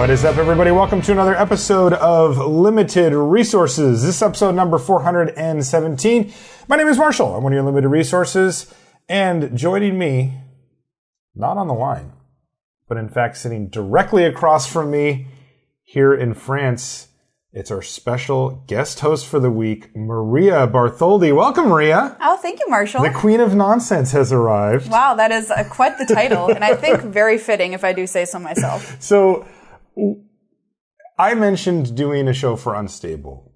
What is up, everybody? Welcome to another episode of Limited Resources. This is episode number 417. My name is Marshall. I'm one of your Limited Resources. And joining me, not on the line, but in fact sitting directly across from me here in France, it's our special guest host for the week, Maria Bartholdi. Welcome, Maria. Oh, thank you, Marshall. The Queen of Nonsense has arrived. Wow, that is quite the title, and I think very fitting if I do say so myself. So, I mentioned doing a show for Unstable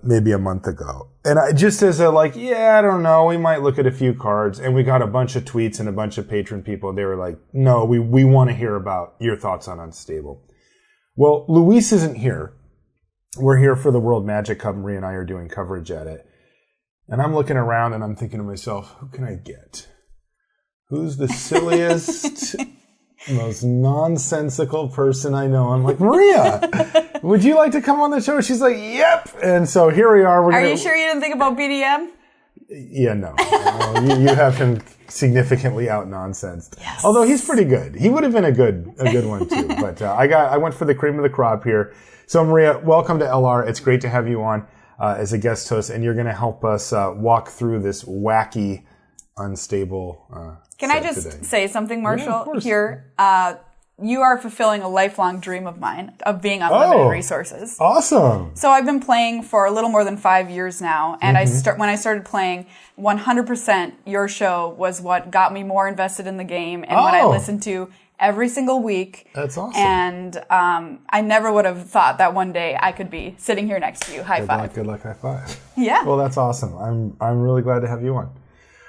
maybe a month ago. And I just as a I don't know, we might look at a few cards. And we got a bunch of tweets and a bunch of patron people. They were like, no, we want to hear about your thoughts on Unstable. Well, Luis isn't here. We're here for the World Magic Cup. Maria and I are doing coverage at it. And I'm looking around and I'm thinking to myself, who can I get? Who's the silliest, most nonsensical person I know? I'm like, Maria, would you like to come on the show? She's like, yep. And so here we are. Are you sure you didn't think about BDM? Yeah, no. You have him significantly out-nonsensed. Yes. Although he's pretty good. He would have been a good one too. But I went for the cream of the crop here. So Maria, welcome to LR. It's great to have you on as a guest host, and you're going to help us walk through this wacky, unstable Can I just today. say something, Marshall? Yeah, of course. Here, you are fulfilling a lifelong dream of mine of being on Limited Resources. Awesome. So I've been playing for a little more than 5 years now, and when I started playing, 100% your show was what got me more invested in the game, and what I listened to every single week. That's awesome. And I never would have thought that one day I could be sitting here next to you. High five. Good luck, high five. Yeah. Well, that's awesome. I'm really glad to have you on.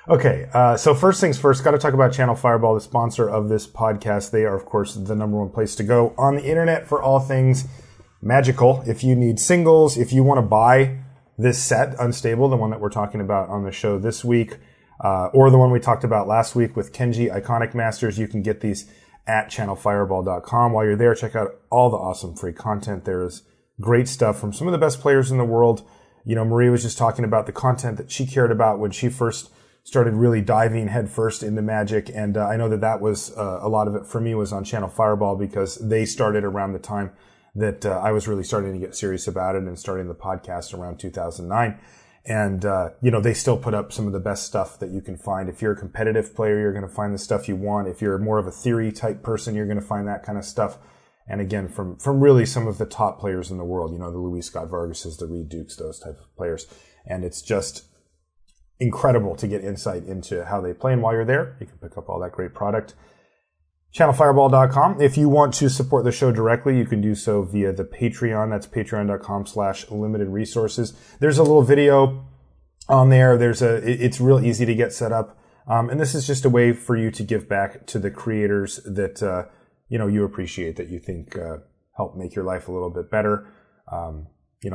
Okay, so first things first, got to talk about Channel Fireball, the sponsor of this podcast. They are, of course, the number one place to go on the internet for all things magical. If you need singles, if you want to buy this set, Unstable, the one that we're talking about on the show this week, or the one we talked about last week with Kenji Iconic Masters, you can get these at channelfireball.com. While you're there, check out all the awesome free content. There is great stuff from some of the best players in the world. You know, Maria was just talking about the content that she cared about when she first started really diving headfirst into Magic. And I know that was a lot of it for me was on Channel Fireball because they started around the time that I was really starting to get serious about it and starting the podcast around 2009. And, they still put up some of the best stuff that you can find. If you're a competitive player, you're going to find the stuff you want. If you're more of a theory type person, you're going to find that kind of stuff. And again, from really some of the top players in the world, the Luis Scott-Vargases, the Reed Dukes, those type of players. And it's just incredible to get insight into how they play. And while you're there, you can pick up all that great product. Channelfireball.com. If you want to support the show directly, you can do so via the Patreon. That's patreon.com/limited resources. There's a little video on there. It's real easy to get set up. And this is just a way for you to give back to the creators that, you appreciate, that you think, help make your life a little bit better.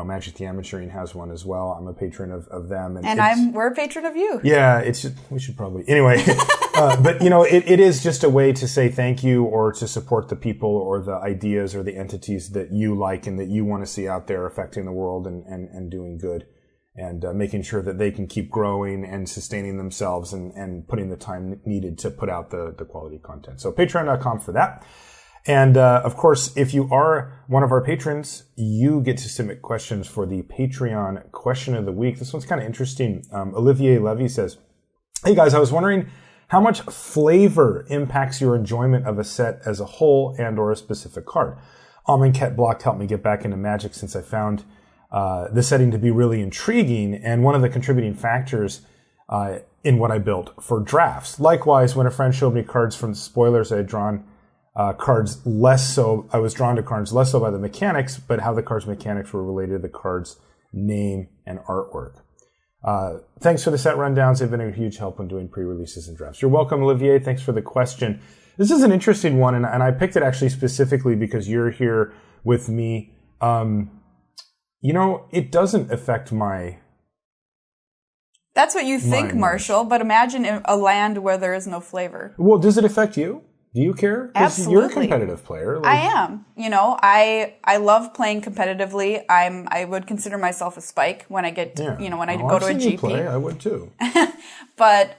Magic the Amateuring has one as well. I'm a patron of them. And we're a patron of you. Yeah, we should probably. Anyway, but it is just a way to say thank you or to support the people or the ideas or the entities that you like and that you want to see out there affecting the world and doing good and making sure that they can keep growing and sustaining themselves and putting the time needed to put out the quality content. So patreon.com for that. And, of course, if you are one of our patrons, you get to submit questions for the Patreon question of the week. This one's kind of interesting. Olivier Levy says, hey guys, I was wondering how much flavor impacts your enjoyment of a set as a whole and or a specific card. Augment Blocked helped me get back into Magic since I found, the setting to be really intriguing and one of the contributing factors, in what I built for drafts. Likewise, when a friend showed me cards from the spoilers, I had drawn cards less so. I was drawn to cards less so by the mechanics, but how the card's mechanics were related to the card's name and artwork. Thanks for the set rundowns. They've been a huge help when doing pre-releases and drafts. You're welcome, Olivier. Thanks for the question. This is an interesting one, and I picked it actually specifically because you're here with me. It doesn't affect my... That's what you think, Marshall, but imagine a land where there is no flavor. Well, does it affect you? Do you care? 'Cause Absolutely. You're a competitive player. I am. I love playing competitively. I would consider myself a spike when I get, when I go to a GP. Play, I would too. But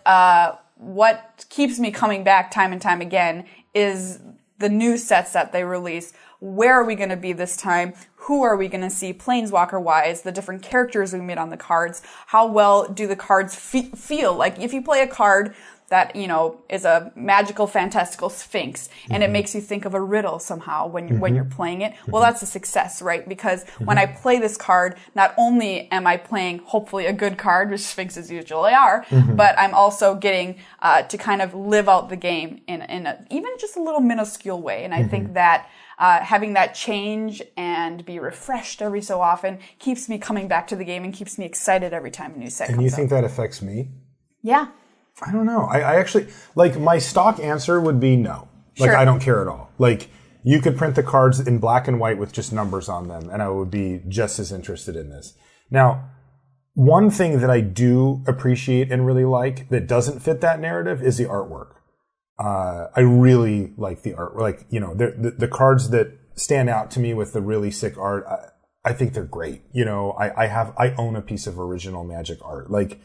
what keeps me coming back time and time again is the new sets that they release. Where are we going to be this time? Who are we going to see Planeswalker-wise? The different characters we meet on the cards. How well do the cards feel? Like, if you play a card that, you know, is a magical, fantastical sphinx, and it makes you think of a riddle somehow when you're playing it, well, that's a success, right? Because when I play this card, not only am I playing, hopefully, a good card, which sphinxes usually are, but I'm also getting to kind of live out the game in a, even just a little minuscule way. And I think that having that change and be refreshed every so often keeps me coming back to the game and keeps me excited every time a new set comes out. And you think that affects me? Yeah. I don't know. I actually, like, my stock answer would be no. Like, Sure. I don't care at all. Like, you could print the cards in black and white with just numbers on them, and I would be just as interested in this. Now, one thing that I do appreciate and really like that doesn't fit that narrative is the artwork. I really like the art. Like, you know, the cards that stand out to me with the really sick art, I think they're great. You know, I own a piece of original Magic art. Like,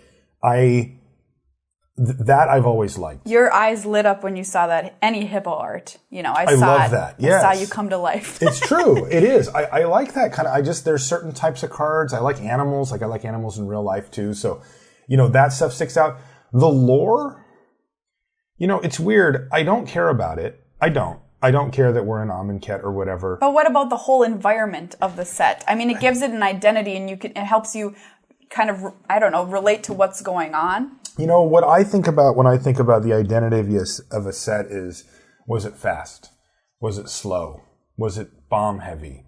that I've always liked. Your eyes lit up when you saw that any hippo art. You know, I love that. Yes. I saw you come to life. It's true. It is. I like that kind of, there's certain types of cards. I like animals. Like, I like animals in real life too. So, you know, that stuff sticks out. The lore, you know, it's weird. I don't care about it. I don't care that we're in Amonkhet or whatever. But what about the whole environment of the set? I mean, it gives it an identity, and it helps you kind of, I don't know, relate to what's going on. You know, what I think about when I think about the identity of a set is, was it fast? Was it slow? Was it bomb heavy?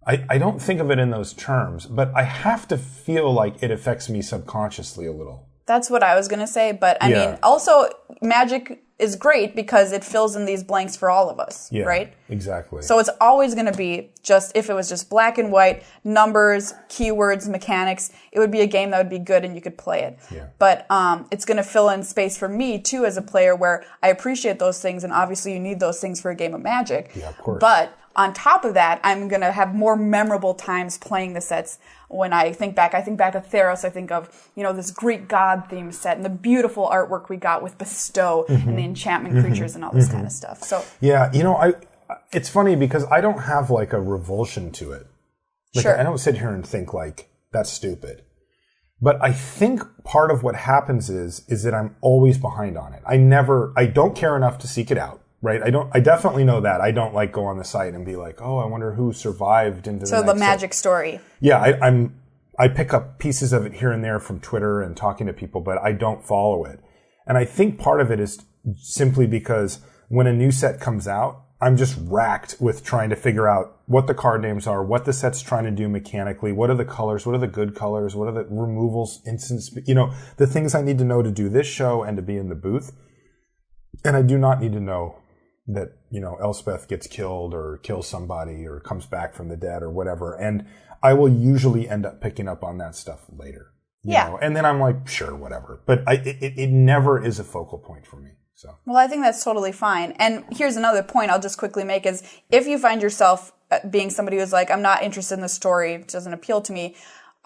I don't think of it in those terms, but I have to feel like it affects me subconsciously a little. That's what I was going to say, but I mean, also, Magic is great because it fills in these blanks for all of us, right? Exactly. So it's always going to be just, if it was just black and white, numbers, keywords, mechanics, it would be a game that would be good and you could play it. Yeah. But it's going to fill in space for me, too, as a player, where I appreciate those things, and obviously you need those things for a game of Magic. Yeah, of course. But on top of that, I'm going to have more memorable times playing the sets. When I think back of Theros, I think of, you know, this Greek god theme set and the beautiful artwork we got with Bestow and the enchantment creatures and all this kind of stuff. So yeah, you know, it's funny because I don't have like a revulsion to it. Like, I don't sit here and think like, that's stupid. But I think part of what happens is that I'm always behind on it. I don't care enough to seek it out. Right, I definitely know that. I don't like go on the site and be like, oh, I wonder who survived into the next the Magic story. Yeah, I pick up pieces of it here and there from Twitter and talking to people, but I don't follow it. And I think part of it is simply because when a new set comes out, I'm just racked with trying to figure out what the card names are, what the set's trying to do mechanically, what are the colors, what are the good colors, what are the removals, instance, you know, the things I need to know to do this show and to be in the booth. And I do not need to know that, you know, Elspeth gets killed or kills somebody or comes back from the dead or whatever. And I will usually end up picking up on that stuff later. You know? And then I'm like, sure, whatever. But it never is a focal point for me. So. Well, I think that's totally fine. And here's another point I'll just quickly make is, if you find yourself being somebody who's like, I'm not interested in the story, it doesn't appeal to me,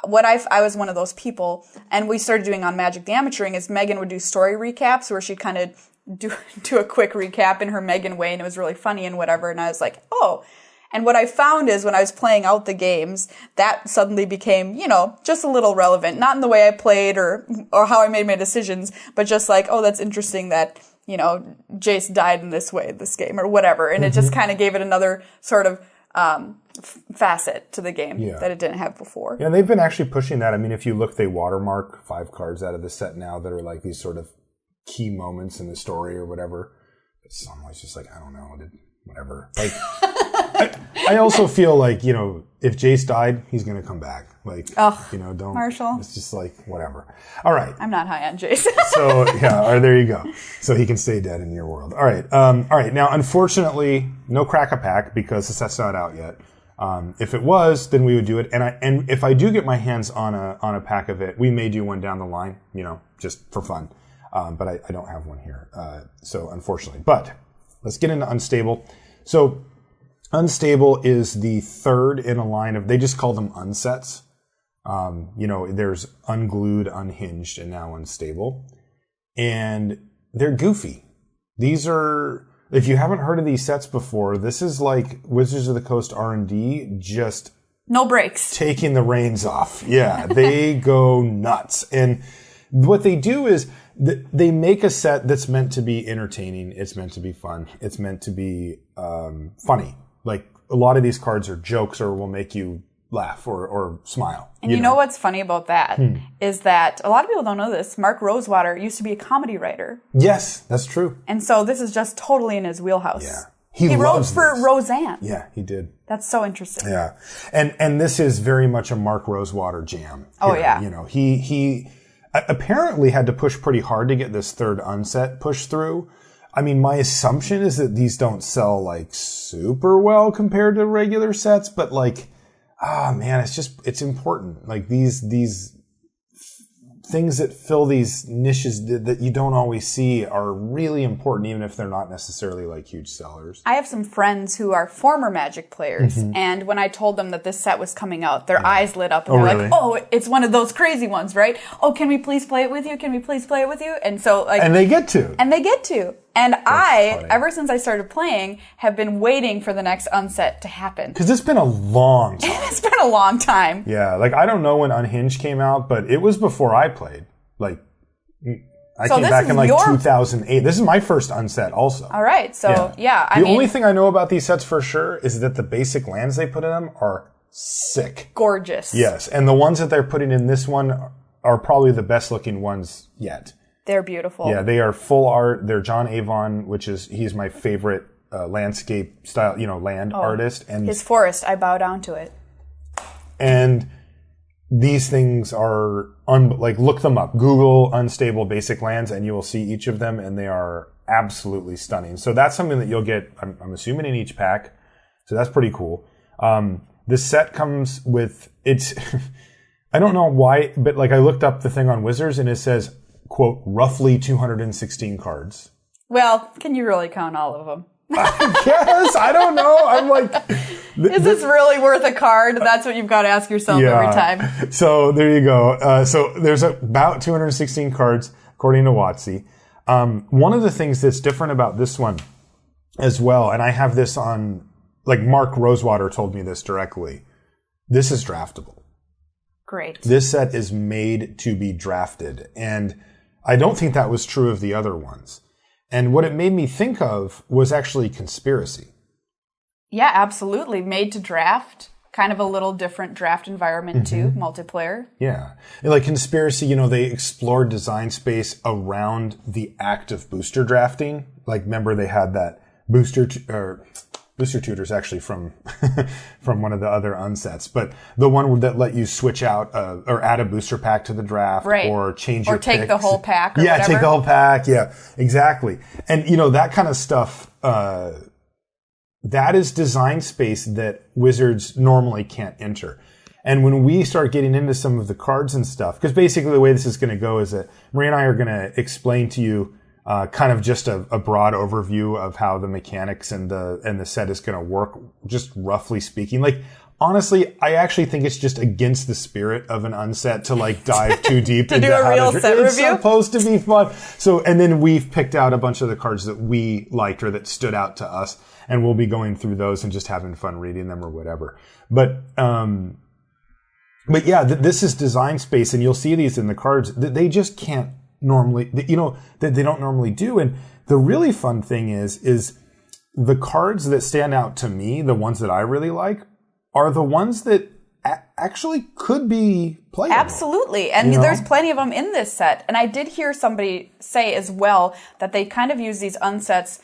I was one of those people, and we started doing on Magic the Amateuring is Megan would do story recaps where she'd kind of do a quick recap in her Megan way, and it was really funny and whatever, and I was like, oh. And what I found is when I was playing out the games, that suddenly became, you know, just a little relevant. Not in the way I played or how I made my decisions, but just like, oh, that's interesting that, you know, Jace died in this way, this game, or whatever. And it just kind of gave it another sort of facet to the game that it didn't have before. Yeah, and they've been actually pushing that. I mean, if you look, they watermark 5 cards out of the set now that are like these sort of key moments in the story or whatever. But some was just like, I don't know, whatever. Like, I also feel like, you know, if Jace died, he's going to come back. Like, you know, don't. Marshall. It's just like, whatever. All right. I'm not high on Jace. So, yeah, all right, there you go. So he can stay dead in your world. All right. All right. Now, unfortunately, no Crack-a-Pack because the set's not out yet. If it was, then we would do it. And if I do get my hands on a pack of it, we may do one down the line, you know, just for fun. But I don't have one here. So unfortunately, but let's get into Unstable. So Unstable is the third in a line of, they just call them unsets. You know, there's Unglued, Unhinged, and now Unstable. And they're goofy. These are If you haven't heard of these sets before, this is like Wizards of the Coast R&D just no breaks, taking the reins off. Yeah, they go nuts. And what they do is they make a set that's meant to be entertaining. It's meant to be fun. It's meant to be funny. Like a lot of these cards are jokes or will make you laugh or smile. And you know what's funny about that is that a lot of people don't know this. Mark Rosewater used to be a comedy writer. Yes, that's true. And so this is just totally in his wheelhouse. Yeah. He wrote for Roseanne. Yeah, he did. That's so interesting. Yeah. And this is very much a Mark Rosewater jam. Here. Oh, yeah. You know, he apparently had to push pretty hard to get this third unset pushed through. I mean, my assumption is that these don't sell like super well compared to regular sets, but like, man, it's important. Like these things that fill these niches that you don't always see are really important, even if they're not necessarily like huge sellers. I have some friends who are former Magic players, and when I told them that this set was coming out, their eyes lit up, and they're really? like, "Oh, it's one of those crazy ones, right? Oh, can we please play it with you? Can we please play it with you?" And so, like, and they get to. And funny. ever since I started playing, have been waiting for the next unset to happen. Because it's been a long time. It's been a long time. Yeah, like I don't know when Unhinged came out, but it was before I played. Like, I came back in like 2008. This is my first unset also. All right, so yeah. The only thing I know about these sets for sure is that the basic lands they put in them are sick. Gorgeous. Yes, and the ones that they're putting in this one are probably the best looking ones yet. They're beautiful. Yeah, they are full art. They're John Avon, he's my favorite landscape style, land artist. And his forest, I bow down to it. And these things are, look them up. Google unstable basic lands and you will see each of them and they are absolutely stunning. So that's something that you'll get, I'm assuming, in each pack. So that's pretty cool. This set comes with, I don't know why, but like I looked up the thing on Wizards and it says, quote, roughly 216 cards. Well, can you really count all of them? I guess. I don't know. I'm like... Is this really worth a card? That's what you've got to ask yourself every time. So there you go. So there's about 216 cards, according to WotC. One of the things that's different about this one as well, and I have this on... Like Mark Rosewater told me this directly. This is draftable. Great. This set is made to be drafted. And I don't think that was true of the other ones. And what it made me think of was actually Conspiracy. Yeah, absolutely. Made to draft. Kind of a little different draft environment too, multiplayer. Yeah. Like Conspiracy, they explored design space around the act of booster drafting. Like, remember they had that Booster Tutors actually from one of the other unsets, but the one that let you switch out or add a booster pack to the draft, right, or change your take picks. the whole pack. Or whatever. Take the whole pack. Yeah, exactly. And that kind of stuff. That is design space that Wizards normally can't enter. And when we start getting into some of the cards and stuff, because basically the way this is going to go is that Maria and I are going to explain to you kind of just a broad overview of how the mechanics and the set is going to work, just roughly speaking. Like, honestly, I actually think it's just against the spirit of an unset to like dive too deep into how to do a real set review. It's supposed to be fun. So, and then we've picked out a bunch of the cards that we liked or that stood out to us, and we'll be going through those and just having fun reading them or whatever. But yeah, this is design space, and you'll see these in the cards that they just can't normally, that they don't normally do. And the really fun thing is the cards that stand out to me, the ones that I really like, are the ones that actually could be playable. Absolutely. And there's plenty of them in this set. And I did hear somebody say as well that they kind of use these unsets,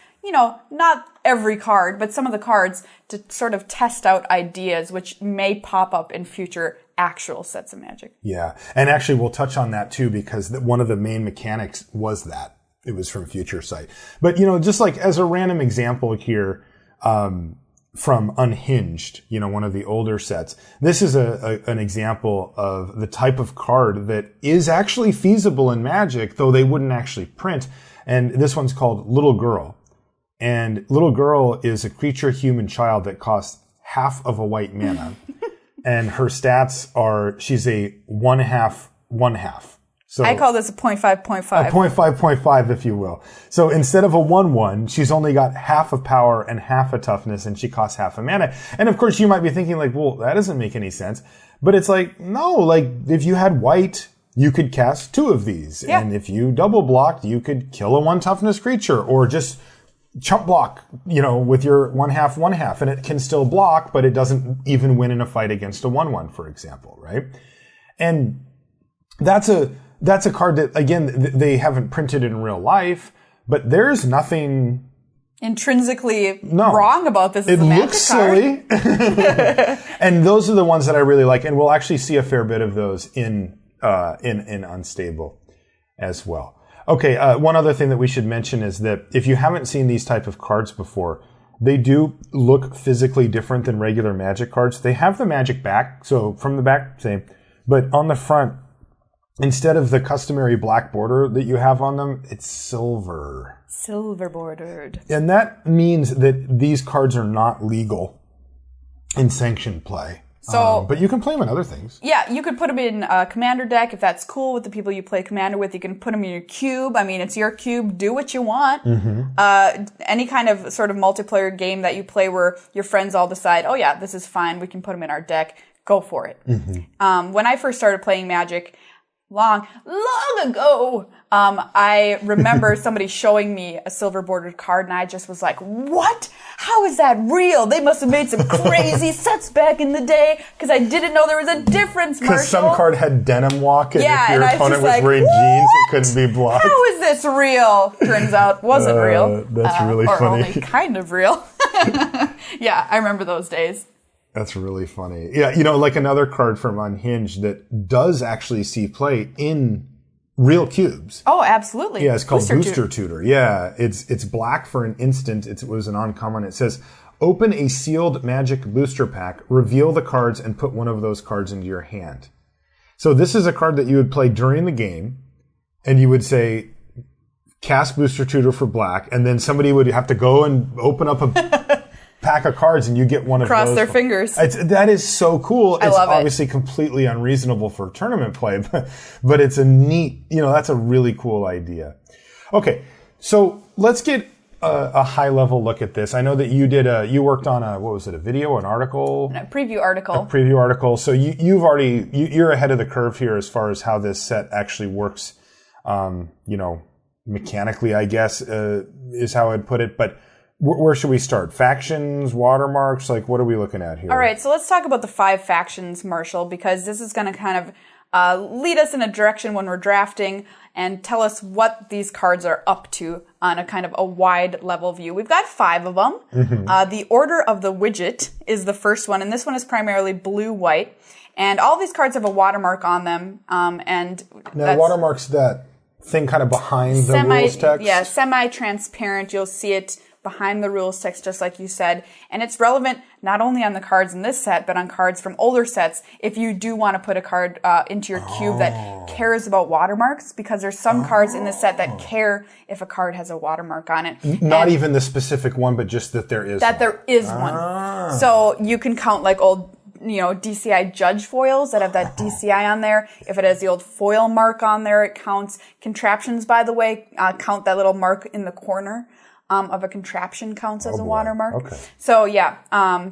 not every card, but some of the cards to sort of test out ideas which may pop up in future actual sets of Magic. Yeah. And actually we'll touch on that too, because one of the main mechanics was that. It was from Future Sight. But, just like as a random example here, from Unhinged, one of the older sets, this is an example of the type of card that is actually feasible in Magic, though they wouldn't actually print. And this one's called Little Girl. And Little Girl is a creature human child that costs half of a white mana. And her stats are, she's a 1/2. So I call this a 0.5.5. A 0.5.5, if you will. So instead of a 1/1, she's only got half of power and half a toughness, and she costs half a mana. And of course, you might be thinking like, well, that doesn't make any sense. But it's like, no, like if you had white, you could cast 2 of these. Yeah. And if you double blocked, you could kill a 1 toughness creature or just chump block, with your 1/2, and it can still block, but it doesn't even win in a fight against a 1/1, for example, right? And that's a card that, again, they haven't printed in real life, but there's nothing intrinsically wrong about this. It as a Magic looks card. silly. And those are the ones that I really like, and we'll actually see a fair bit of those in Unstable as well. Okay, one other thing that we should mention is that if you haven't seen these type of cards before, they do look physically different than regular Magic cards. They have the Magic back, so from the back, same. But on the front, instead of the customary black border that you have on them, it's silver. Silver bordered. And that means that these cards are not legal in sanctioned play. So, but you can play them in other things. Yeah, you could put them in a commander deck if that's cool with the people you play commander with. You can put them in your cube. I mean, it's your cube. Do what you want. Mm-hmm. Any kind of sort of multiplayer game that you play where your friends all decide, oh yeah, this is fine. We can put them in our deck. Go for it. Mm-hmm. When I first started playing Magic, long ago, I remember somebody showing me a silver bordered card, and I just was like, what? How is that real? They must have made some crazy sets back in the day, because I didn't know there was a difference, Marshall. Because some card had denim walk, and if your and opponent was wearing jeans, it couldn't be blocked. How is this real? Turns out, wasn't real. That's really or funny. Only kind of real. Yeah, I remember those days. That's really funny. Yeah, like another card from Unhinged that does actually see play in real cubes. Oh, absolutely. Yeah, it's called Booster Tutor. Yeah, it's black for an instant. It was an uncommon. It says, open a sealed Magic booster pack, reveal the cards, and put one of those cards into your hand. So this is a card that you would play during the game, and you would say, cast Booster Tutor for black, and then somebody would have to go and open up a pack of cards, and you get one of those. Cross their fingers. That is so cool. I love it. It's obviously completely unreasonable for tournament play, but it's a neat, that's a really cool idea. Okay, so let's get a high level look at this. I know that you worked on a video, an article? A preview article. A preview article. So you're ahead of the curve here as far as how this set actually works, mechanically, I guess, is how I'd put it. But where should we start? Factions, watermarks? Like, what are we looking at here? All right, so let's talk about the 5 factions, Marshall, because this is going to kind of lead us in a direction when we're drafting and tell us what these cards are up to on a kind of a wide level view. We've got 5 of them. Mm-hmm. The Order of the Widget is the first one, and this one is primarily blue-white. And all these cards have a watermark on them. And now, watermark's that thing kind of behind the rules text? Yeah, semi-transparent. You'll see it behind the rules text, just like you said. And it's relevant not only on the cards in this set, but on cards from older sets if you do want to put a card into your cube that cares about watermarks, because there's some cards in the set that care if a card has a watermark on it. Not even the specific one, but just that there is that one. There is one. So you can count like old DCI judge foils that have that DCI on there. If it has the old foil mark on there, it counts. Contraptions, by the way, count that little mark in the corner of a contraption counts as a watermark. Okay. So yeah,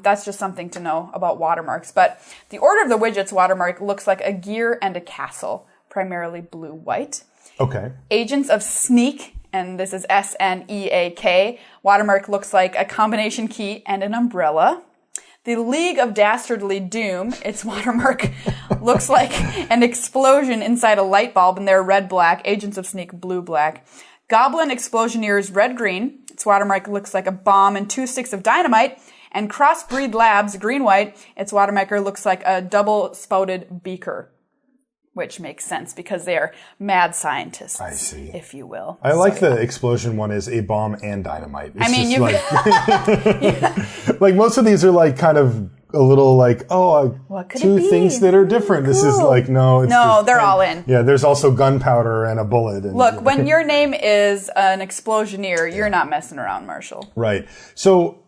that's just something to know about watermarks. But the Order of the Widget's watermark looks like a gear and a castle, primarily blue-white. Okay. Agents of Sneak, and this is SNEAK, watermark looks like a combination key and an umbrella. The League of Dastardly Doom, its watermark looks like an explosion inside a light bulb, and they're red-black. Agents of Sneak, blue-black. Goblin Explosioneers, red-green. Its watermark looks like a bomb and 2 sticks of dynamite. And Crossbreed Labs, green-white. Its watermarker looks like a double-spouted beaker, which makes sense because they are mad scientists, I see. If you will. I like the explosion one is a bomb and dynamite. It's like most of these are like kind of a little like, two things that are different. Cool. This is like, they're all in. Yeah, there's also gunpowder and a bullet. And, look, when your name is an explosioneer, you're not messing around, Marshall. Right. So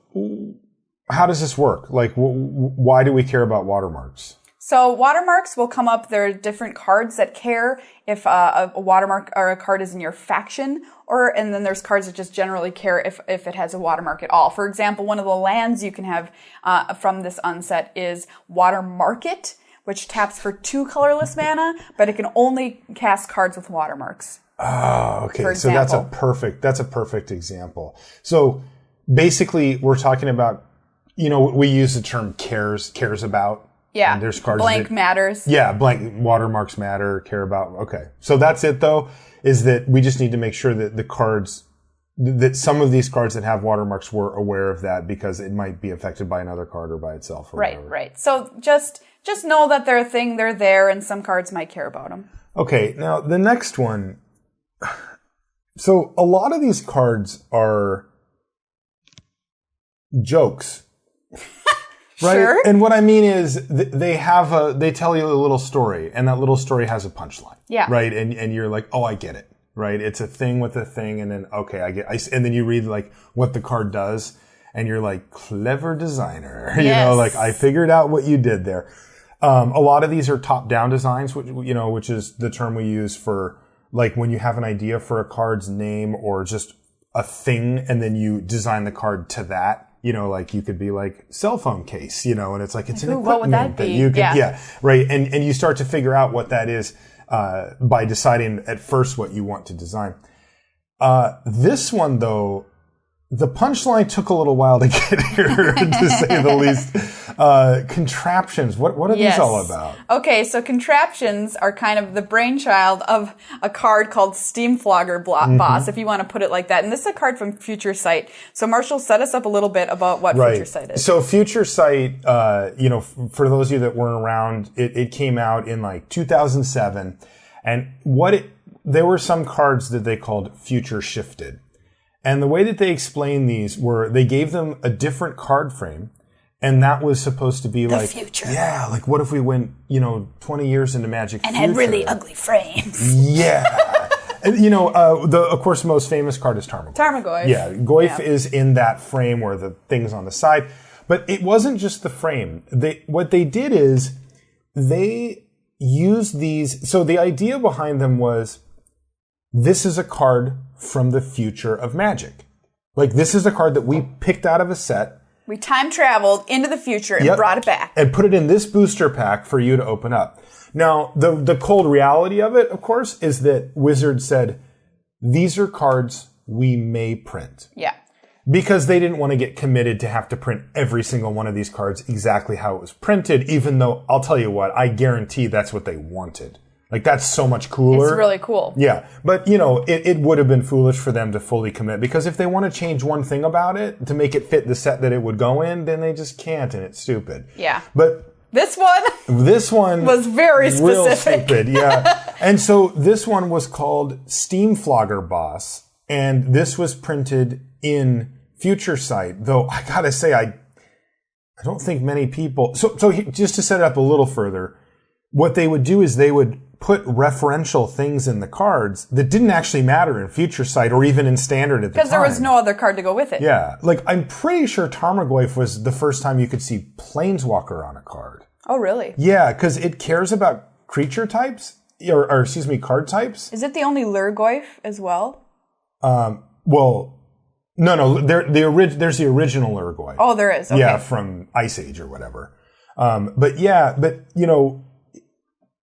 how does this work? Like, why do we care about watermarks? So watermarks will come up. There are different cards that care if a watermark or a card is in your faction, and then there's cards that just generally care if it has a watermark at all. For example, one of the lands you can have from this unset is Watermarket, which taps for 2 colorless mana, but it can only cast cards with watermarks. Oh, okay. So that's a perfect example. So basically, we're talking about, we use the term cares about. Yeah. And there's cards blank matters. Yeah, blank watermarks matter, care about. Okay. So that's it though, is that we just need to make sure that that some of these cards that have watermarks were aware of that because it might be affected by another card or by itself. Or whatever. Right. So just know that they're a thing, they're there, and some cards might care about them. Okay. Now the next one. So a lot of these cards are jokes. Right? Sure. And what I mean is they tell you a little story, and that little story has a punchline. Yeah. Right? And you're like, oh, I get it. Right? It's a thing with a thing, and then, okay, and then you read like what the card does, and you're like, clever designer. Yes. I figured out what you did there. A lot of these are top-down designs, which is the term we use for like when you have an idea for a card's name or just a thing, and then you design the card to that. Like you could be like cell phone case, and it's like it's an equipment what would that be? you could, right. And you start to figure out what that is, by deciding at first what you want to design. This one though, the punchline took a little while to get here, to say the least. Contraptions. What are these all about? Okay, so contraptions are kind of the brainchild of a card called Steamflogger Boss, if you want to put it like that. And this is a card from Future Sight. So Marshall, set us up a little bit about what Future Sight is. So Future Sight, for those of you that weren't around, it came out in like 2007. And there were some cards that they called Future Shifted. And the way that they explained these were they gave them a different card frame. And that was supposed to be the like, future. Yeah, like what if we went, 20 years into Magic and Future? had really ugly frames. Yeah. And, the, of course, most famous card is Tarmogoyf. Tarmogoyf. Yeah, Goyf is in that frame where the thing's on the side. But it wasn't just the frame. What they did is they used these. So the idea behind them was, this is a card from the future of Magic. Like, this is a card that we picked out of a set. We time traveled into the future and brought it back. And put it in this booster pack for you to open up. Now, the cold reality of it, of course, is that Wizards said, these are cards we may print. Yeah. Because they didn't want to get committed to have to print every single one of these cards exactly how it was printed, even though, I'll tell you what, I guarantee that's what they wanted. Like, that's so much cooler. It's really cool. Yeah. But, it would have been foolish for them to fully commit. Because if they want to change one thing about it to make it fit the set that it would go in, then they just can't, and it's stupid. Yeah. But this one was very specific. Real stupid, yeah. And so this one was called Steamflogger Boss. And this was printed in Future Sight. Though, I gotta say, I don't think many people... So just to set it up a little further, what they would do is they would put referential things in the cards that didn't actually matter in Future Sight or even in Standard at the time. Because there was no other card to go with it. Yeah. Like, I'm pretty sure Tarmogoyf was the first time you could see Planeswalker on a card. Oh, really? Yeah, because it cares about creature types, or card types. Is it the only Lurgoyf as well? Well, no, there's the original Lurgoyf. Oh, there is. Okay. Yeah, from Ice Age or whatever. But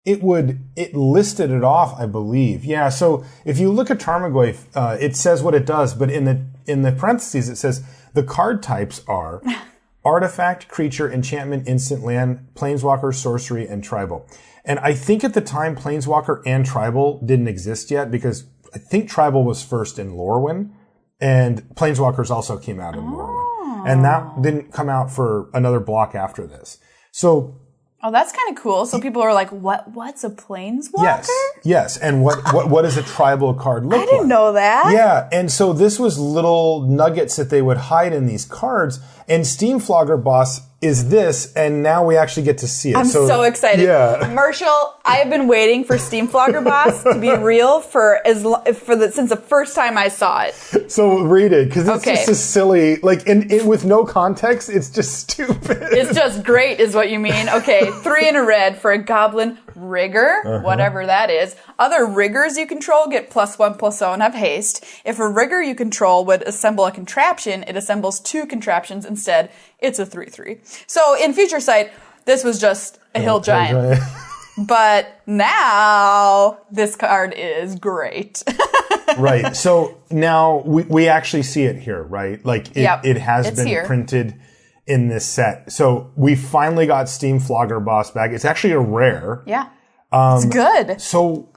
it listed it off, I believe. Yeah, so if you look at Tarmogoyf, it says what it does, but in the parentheses it says the card types are artifact, creature, enchantment, instant, land, planeswalker, sorcery, and tribal. And I think at the time Planeswalker and tribal didn't exist yet, because I think tribal was first in Lorwyn, and Planeswalkers also came out in Lorwyn. And that didn't come out for another block after this. So... Oh, that's kind of cool. So people are like, what's a planeswalker? Yes. And what does a tribal card look like? I didn't know that. Yeah. And so this was little nuggets that they would hide in these cards. And Steamflogger Boss is this, and now we actually get to see it. I'm so excited. Yeah. Marshall, I have been waiting for Steam Flogger Boss to be real since the first time I saw it. So read it, because it's just a silly, like, with no context, it's just stupid. It's just great, is what you mean. Okay, 3 in a red for a goblin rigger, whatever that is. Other riggers you control get +1/+0 and have haste. If a rigger you control would assemble a contraption, it assembles 2 contraptions instead. It's a 3/3. So in Future Sight, this was just a hill giant. But now this card is great. Right. So now we actually see it here, right? Like it has been here. printed in this set. So we finally got Steam Flogger Boss back. It's actually a rare. Yeah. It's good. So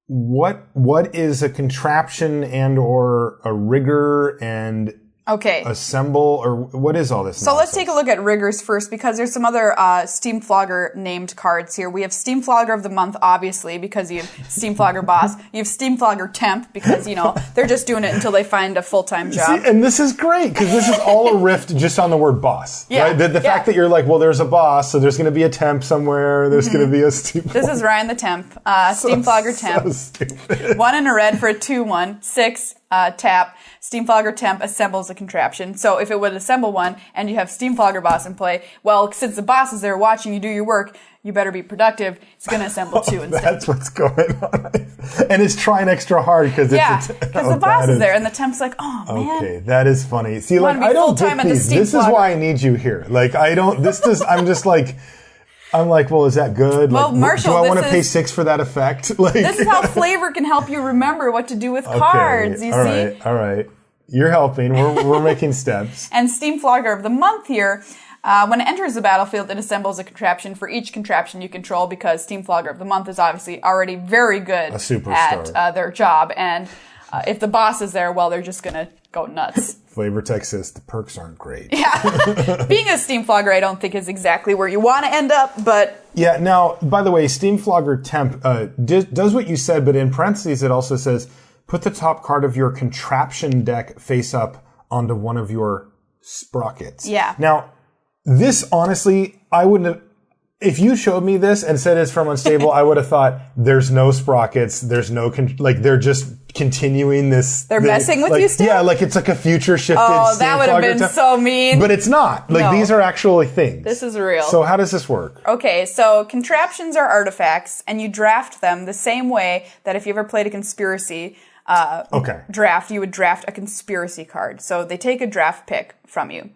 what is a contraption and or a rigger and assemble, or what is all this So let's take a look at riggers first, because there's some other Steam Flogger named cards here. We have Steam Flogger of the Month, obviously, because you have Steam Flogger Boss. You have Steam Flogger Temp, because, they're just doing it until they find a full-time job. See, and this is great, because this is all a riff just on the word boss. Yeah. Right? The fact that you're like, well, there's a boss, so there's going to be a temp somewhere, there's going to be a Steam Flogger. This is Ryan the Temp. Steam Flogger Temp. So stupid. 1 in a red for a 2/1, 6 tap. Steam Flogger Temp assembles a contraption. So if it would assemble one and you have Steam Flogger Boss in play, well, since the boss is there watching you do your work, you better be productive. It's going to assemble 2 instead. That's what's going on. And it's trying extra hard because the boss is there and the Temp's like, oh man. Okay, that is funny. See, like, I don't get these. This is why I need you here. Like, I'm like, well, is that good? Well, like, Marshall, do I want to pay $6 for that effect? Like, this is how flavor can help you remember what to do with cards. You see? All right. You're helping. We're making steps. And Steam Flogger of the Month here. When it enters the battlefield, it assembles a contraption for each contraption you control, because Steam Flogger of the Month is obviously already very good at their job. And if the boss is there, well, they're just going to go nuts. Flavor Texas, the perks aren't great. Yeah. Being a Steam Flogger, I don't think is exactly where you want to end up, but... Yeah, now, by the way, Steam Flogger Temp does what you said, but in parentheses it also says, put the top card of your contraption deck face up onto one of your sprockets. Yeah. Now, this, honestly, I wouldn't have... If you showed me this and said it's from Unstable, I would have thought there's no sprockets, there's no, they're just continuing this. They're messing with you still? Yeah, like it's like a future shifted. Oh, that would have been so mean. But it's not. Like, these are actually things. This is real. So how does this work? Okay, so contraptions are artifacts, and you draft them the same way that if you ever played a conspiracy draft, you would draft a conspiracy card. So they take a draft pick from you,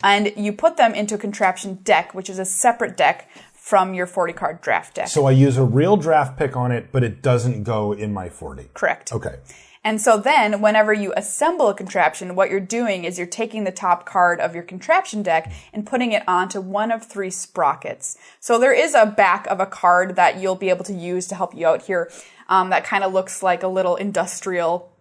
and you put them into a contraption deck, which is a separate deck from your 40-card draft deck. So I use a real draft pick on it, but it doesn't go in my 40. Correct. Okay. And so then, whenever you assemble a contraption, what you're doing is you're taking the top card of your contraption deck and putting it onto one of 3 sprockets. So there is a back of a card that you'll be able to use to help you out here that kind of looks like a little industrial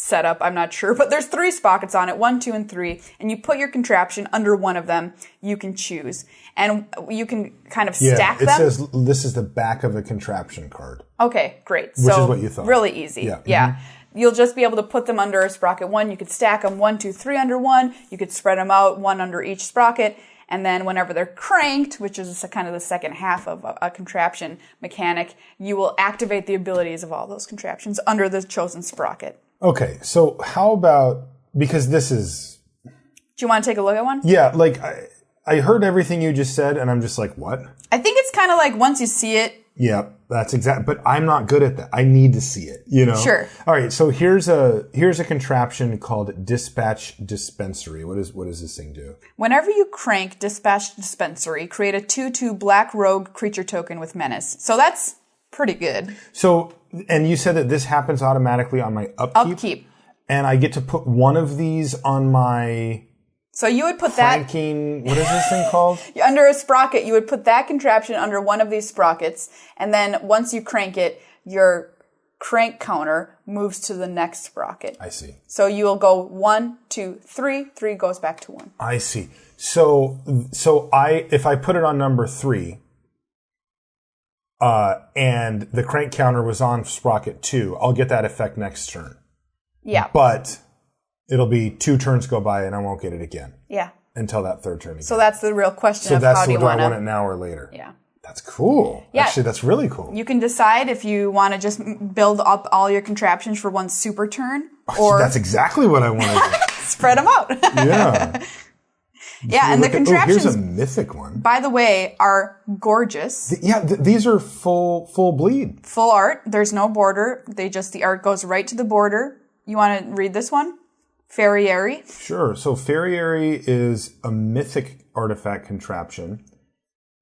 setup, I'm not sure, but there's 3 sprockets on it, 1, 2, and 3, and you put your contraption under one of them. You can choose, and you can kind of stack them. It says this is the back of a contraption card. Okay, great. Which is what you thought. Really easy. Yeah. Mm-hmm. You'll just be able to put them under a sprocket 1. You could stack them 1, 2, 3 under one. You could spread them out 1 under each sprocket. And then whenever they're cranked, which is kind of the second half of a contraption mechanic, you will activate the abilities of all those contraptions under the chosen sprocket. Okay, so how about, because this is... Do you want to take a look at one? Yeah, like, I heard everything you just said, and I'm just like, what? I think it's kind of like once you see it... Yeah, that's exact. But I'm not good at that. I need to see it, Sure. All right, so here's a contraption called Dispatch Dispensary. What does this thing do? Whenever you crank Dispatch Dispensary, create a 2/2 black rogue creature token with menace. So that's pretty good. So, and you said that this happens automatically on my upkeep? And I get to put one of these on my... So you would put cranking, what is this thing called? Under a sprocket, you would put that contraption under one of these sprockets, and then once you crank it, your crank counter moves to the next sprocket. I see. So you will go 1, 2, 3. 3 goes back to 1. I see. So if I put it on number 3, and the crank counter was on sprocket 2, I'll get that effect next turn. Yeah. But it'll be 2 turns go by and I won't get it again. Yeah. until that third turn again. So that's the real question of how do you want I want it now or later? Yeah. That's cool. Yeah. Actually, that's really cool. You can decide if you want to just build up all your contraptions for one super turn, or that's exactly what I want to do. Spread them out. Yeah. Yeah, and the contraptions, here's a mythic one. by the way, are gorgeous. These are full bleed. Full art. There's no border. The art goes right to the border. You want to read this one? Ferrieri. Sure. So Ferrieri is a mythic artifact contraption.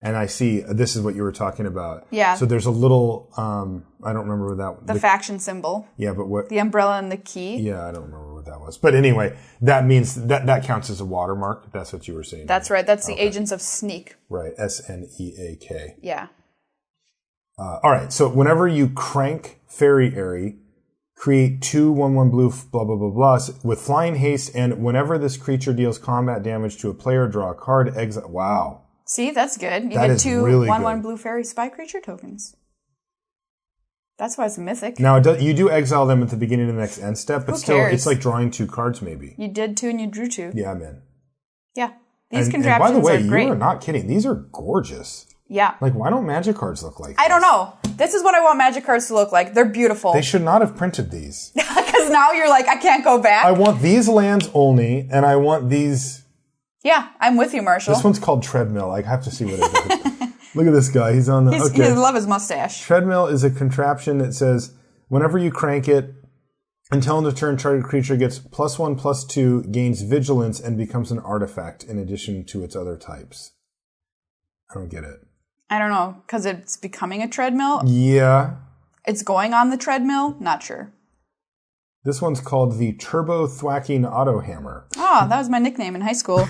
And I see, this is what you were talking about. Yeah. So there's a little, I don't remember what that was. The faction symbol. Yeah, but what? The umbrella and the key. Yeah, I don't remember what that was. But anyway, that means that counts as a watermark. That's what you were saying. That's right. That's the Agents of Sneak. Right. SNEAK. Yeah. All right. So whenever you crank Ferrieri, create 2 1/1 blue blah blah blah blah with flying haste, and whenever this creature deals combat damage to a player, draw a card, exile. Wow. See, that's good. You That get is 2 really 1/1 good. blue fairy spy creature tokens. That's why it's mythic. Now, you do exile them at the beginning of the next end step, but Who still, cares? it's like drawing 2 cards maybe. You did 2 and you drew 2. Yeah, I'm in. Yeah. These And contraptions by the way, are great. you are not kidding. These are gorgeous. Yeah. Like, why don't magic cards look like I don't this? know. This is what I want magic cards to look like. They're beautiful. They should not have printed these. Because now you're like, I can't go back. I want these lands only, and I want these. Yeah, I'm with you, Marshall. This one's called Treadmill. I have to see what it is. Look at this guy. He's on the. He love his mustache. Treadmill is a contraption that says whenever you crank it, until end of turn, target creature gets +1/+2, gains vigilance, and becomes an artifact in addition to its other types. I don't get it. I don't know, because it's becoming a treadmill. Yeah. It's going on the treadmill. Not sure. This one's called the Turbo Thwacking Auto Hammer. Oh, that was my nickname in high school.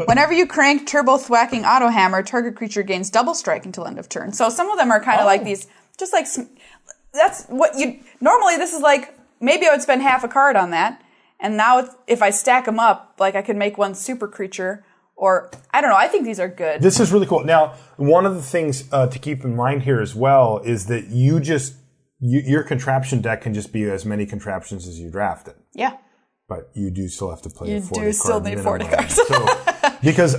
Whenever you crank Turbo Thwacking Auto Hammer, target creature gains double strike until end of turn. So some of them are kind of like these, just like, that's what you, normally this is like, maybe I would spend half a card on that. And now if I stack them up, like I could make one super creature, or I don't know, I think these are good. This is really cool. Now, one of the things to keep in mind here as well is that your contraption deck can just be as many contraptions as you drafted. Yeah. But you do still have to play a 40 card. You do still need 40 cards. So, because,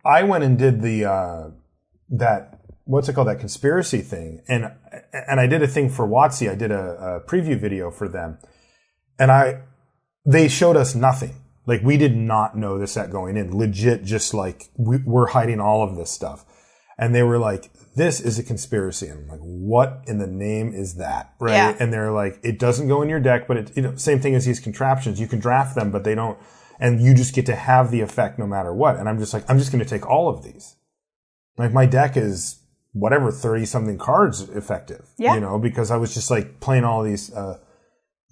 I went and did that, what's it called, that conspiracy thing. And I did a thing for WotC. I did a preview video for them. And they showed us nothing. Like, we did not know the set going in. Legit, just like, we're hiding all of this stuff. And they were like, this is a conspiracy. And I'm like, what in the name is that? Right? Yeah. And they're like, it doesn't go in your deck, but same thing as these contraptions. You can draft them, but they don't, and you just get to have the effect no matter what. And I'm just like, I'm just going to take all of these. Like, my deck is whatever, 30 something cards effective. Yeah. Because I was just like playing all these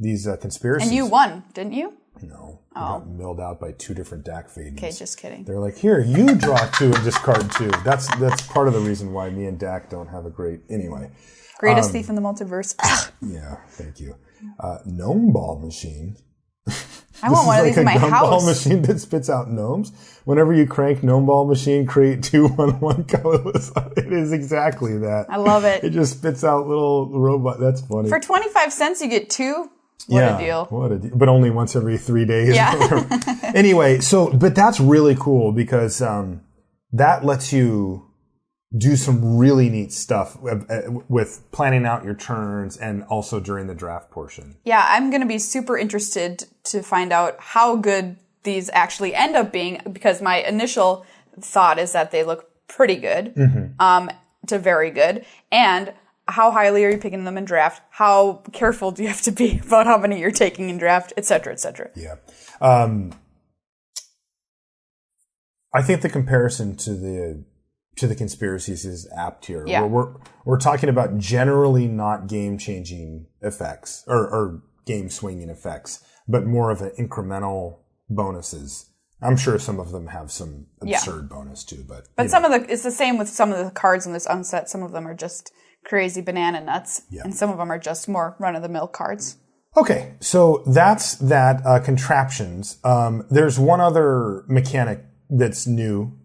conspiracies. And you won, didn't you? No. I got milled out by 2 different Dak fadings. Okay, just kidding. They're like, here, you draw 2 and discard 2. That's part of the reason why me and Dak don't have a great... Anyway. Greatest thief in the multiverse. Yeah, thank you. Gnome ball machine. I want one of these in my house. This is like a gumball house. machine that spits out gnomes. Whenever you crank gnome ball machine, create 2 1/1 colorless. It is exactly that. I love it. It just spits out little robot. That's funny. For 25 cents, you get 2. What a deal. What a deal. But only once every 3 days. Yeah. Anyway, but that's really cool because that lets you do some really neat stuff with planning out your turns and also during the draft portion. Yeah, I'm going to be super interested to find out how good these actually end up being, because my initial thought is that they look pretty good, to very good. And how highly are you picking them in draft? How careful do you have to be about how many you're taking in draft, et cetera, et cetera? Yeah. I think the comparison to the conspiracies is apt here. Yeah. We're talking about generally not game-changing effects or game-swinging effects, but more of an incremental bonuses. I'm sure some of them have some absurd bonus too, but it's the same with some of the cards in this unset. Some of them are just crazy banana nuts, and some of them are just more run-of-the-mill cards. Okay, so that's that. Contraptions. There's one other mechanic that's new.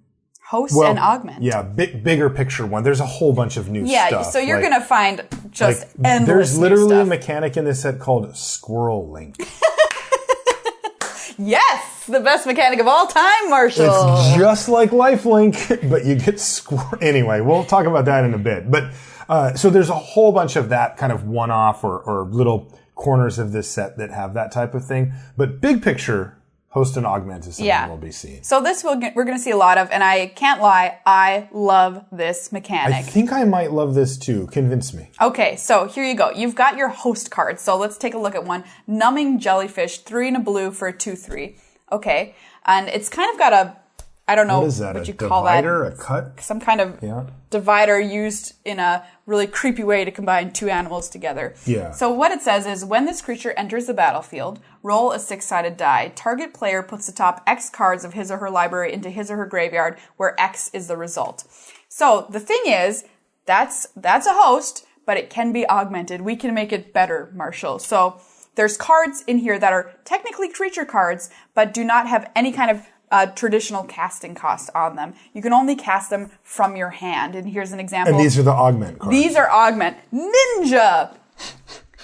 Host and Augment. Yeah, bigger picture one. There's a whole bunch of new stuff. Yeah, so you're going to find just endless There's literally new a stuff. mechanic in this set called Squirrel Link. Yes! The best mechanic of all time, Marshall! It's just like lifelink, but you get Anyway, we'll talk about that in a bit. But so there's a whole bunch of that kind of one-off or little corners of this set that have that type of thing. But big picture, Host and Augment is something we'll be seeing. So this we're going to see a lot of, and I can't lie, I love this mechanic. I think I might love this too. Convince me. Okay, so here you go. You've got your host card. So let's take a look at one. Numbing Jellyfish, 3 and a blue for a 2/3. Okay, and it's kind of got a, I don't know what is that, what you a call divider, that. A cut? Some kind of divider used in a really creepy way to combine two animals together. Yeah. So what it says is, when this creature enters the battlefield, roll a 6-sided die. Target player puts the top X cards of his or her library into his or her graveyard, where X is the result. So the thing is, that's a host, but it can be augmented. We can make it better, Marshall. So there's cards in here that are technically creature cards, but do not have any kind of traditional casting cost on them. You can only cast them from your hand. And here's an example. And these are the Augment cards. These are Augment. Ninja!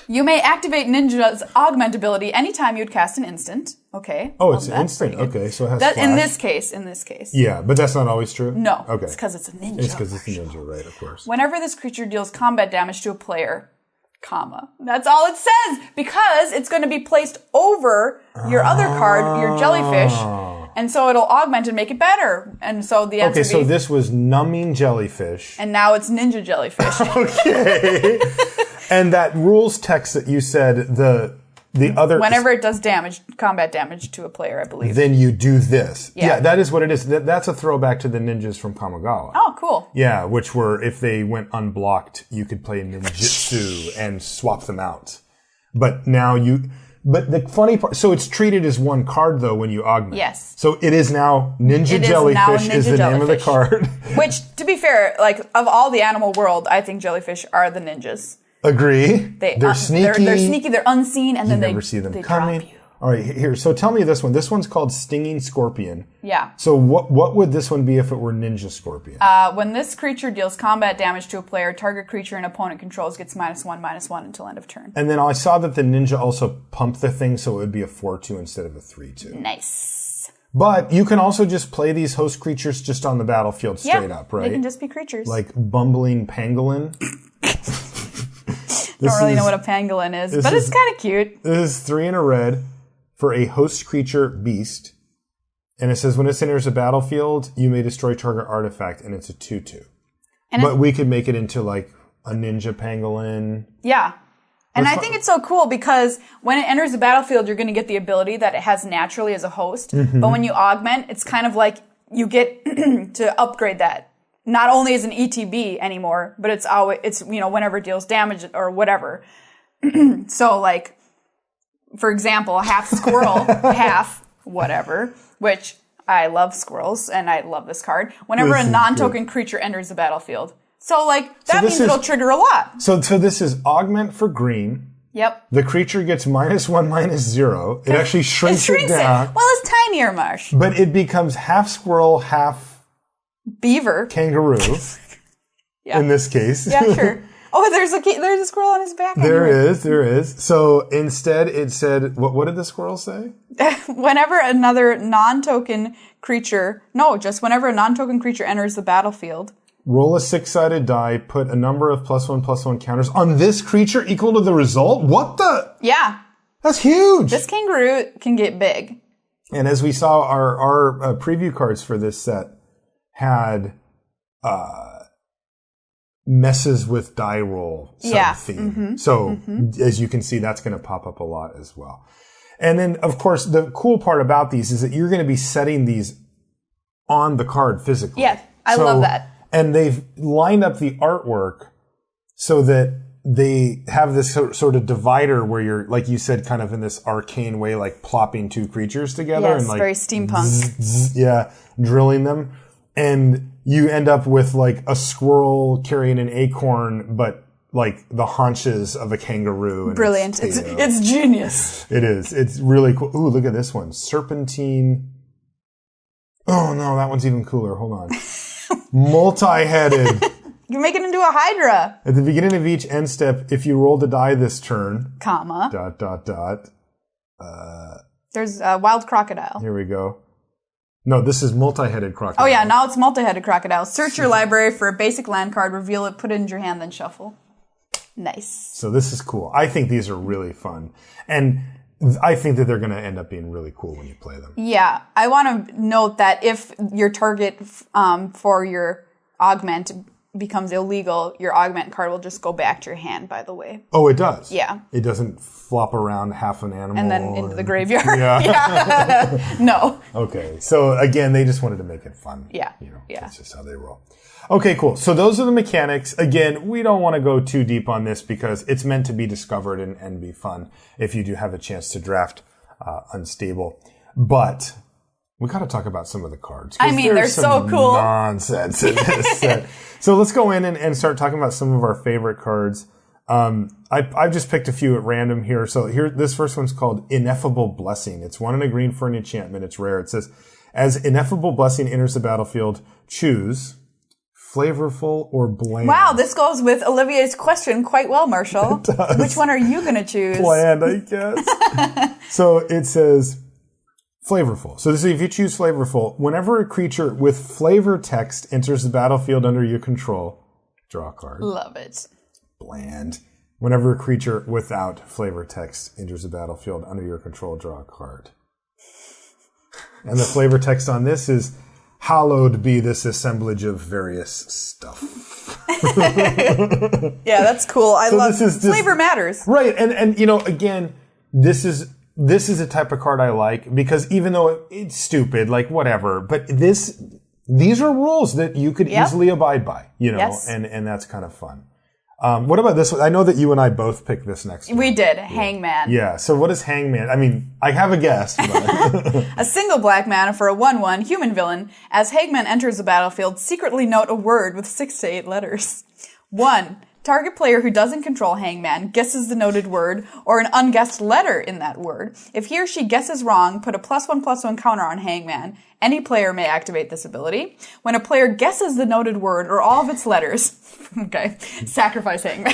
You may activate Ninja's Augment ability anytime you'd cast an instant. Okay. Oh, it's an instant. Okay, so it has flash. In this case. Yeah, but that's not always true? No. Okay. It's because it's a ninja. It's because it's a ninja, right, of course. Whenever this creature deals combat damage to a player, comma. That's all it says, because it's going to be placed over your other card, your jellyfish, and so it'll augment and make it better. And so the answer so this was numbing jellyfish. And now it's ninja jellyfish. Okay. And that rules text that you said, the other... Whenever it does combat damage to a player, I believe. Then you do this. Yeah, that is what it is. That's a throwback to the ninjas from Kamigawa. Oh, cool. Yeah, which were, if they went unblocked, you could play ninjutsu and swap them out. But now But the funny part, so it's treated as one card though when you augment. Yes. So it is now Ninja Jellyfish is the name of the card. Which, to be fair, like of all the animal world, I think jellyfish are the ninjas. Agree. They're sneaky. They're sneaky. They're unseen, and then they never see them they coming. drop you. All right, here. So tell me this one. This one's called Stinging Scorpion. Yeah. So what would this one be if it were Ninja Scorpion? When this creature deals combat damage to a player, target creature an opponent controls gets -1/-1 until end of turn. And then I saw that the ninja also pumped the thing, so it would be a 4/2 instead of a 3/2. Nice. But you can also just play these host creatures just on the battlefield straight up, right? They can just be creatures. Like Bumbling Pangolin. Don't really know what a pangolin is, but it's kind of cute. This is 3 and a red for a host creature beast. And it says when it enters a battlefield, you may destroy target artifact, and it's a 2/2. But we could make it into like a ninja pangolin. Yeah. And I think it's so cool because when it enters the battlefield, you're going to get the ability that it has naturally as a host. Mm-hmm. But when you augment, it's kind of like you get to upgrade that. Not only as an ETB anymore, but it's whenever it deals damage or whatever. So like, for example, half squirrel, half whatever, which I love squirrels and I love this card. Whenever a non-token creature enters the battlefield. So like, that means it'll trigger a lot. So this is augment for green. Yep. The creature gets -1/-0. It actually shrinks it down. Well, it's tinier, Marsh. But it becomes half squirrel, half beaver, kangaroo. In this case. Yeah, sure. Oh, there's a squirrel on his back. There is. So instead, it said, what did the squirrel say? Whenever another non-token creature enters the battlefield. Roll a 6-sided die, put a number of +1/+1 counters on this creature equal to the result? What the? Yeah. That's huge. This kangaroo can get big. And as we saw, our preview cards for this set had messes with die roll sub-theme. Mm-hmm. So as you can see, that's going to pop up a lot as well. And then, of course, the cool part about these is that you're going to be setting these on the card physically. Yeah, I love that. And they've lined up the artwork so that they have this sort of divider where you're, like you said, kind of in this arcane way, like plopping two creatures together. Yes, and like very steampunk. Drilling them. And you end up with like a squirrel carrying an acorn, but like the haunches of a kangaroo. And brilliant. It's genius. It is. It's really cool. Ooh, look at this one. Serpentine. Oh no, that one's even cooler. Hold on. Multi-headed. You make it into a hydra. At the beginning of each end step, if you roll the die this turn, comma, ... There's a wild crocodile. Here we go. No, this is multi-headed crocodile. Oh yeah, now it's multi-headed crocodile. Search your library for a basic land card, reveal it, put it in your hand, then shuffle. Nice. So this is cool. I think these are really fun. And I think that they're going to end up being really cool when you play them. Yeah. I want to note that if your target for your augment becomes illegal, your augment card will just go back to your hand, by the way. Oh, it does? Yeah. It doesn't flop around half an animal. And then into the graveyard. Yeah. No. Okay. So again, they just wanted to make it fun. Yeah. That's just how they roll. Okay, cool. So those are the mechanics. Again, we don't want to go too deep on this because it's meant to be discovered and be fun if you do have a chance to draft Unstable. But we got to talk about some of the cards. I mean, they're so cool. Nonsense in this set. So let's go in and start talking about some of our favorite cards. I've just picked a few at random here. So here, this first one's called Ineffable Blessing. It's 1 and a green for an enchantment. It's rare. It says, as Ineffable Blessing enters the battlefield, choose flavorful or bland. Wow, this goes with Olivier's question quite well, Marshall. It does. Which one are you going to choose? Bland, I guess. So it says flavorful. So this is if you choose flavorful, whenever a creature with flavor text enters the battlefield under your control, draw a card. Love it. Bland. Whenever a creature without flavor text enters the battlefield under your control, draw a card. And the flavor text on this is, hallowed be this assemblage of various stuff. Yeah, that's cool. I love flavor matters. Right. And you know, again, this is a type of card I like because even though it's stupid, like whatever, but these are rules that you could easily abide by, you know, Yes. and that's kind of fun. What about this one? I know that you and I both picked this next one. We did. Hangman. Yeah. So what is Hangman? I mean, I have a guess. But A single black mana for a 1/1 human villain. As Hangman enters the battlefield, secretly note a word with 6 to 8 letters. 1. Target player who doesn't control Hangman guesses the noted word or an unguessed letter in that word. If he or she guesses wrong, put a +1/+1 counter on Hangman. Any player may activate this ability. When a player guesses the noted word or all of its letters, okay, sacrifice Hangman.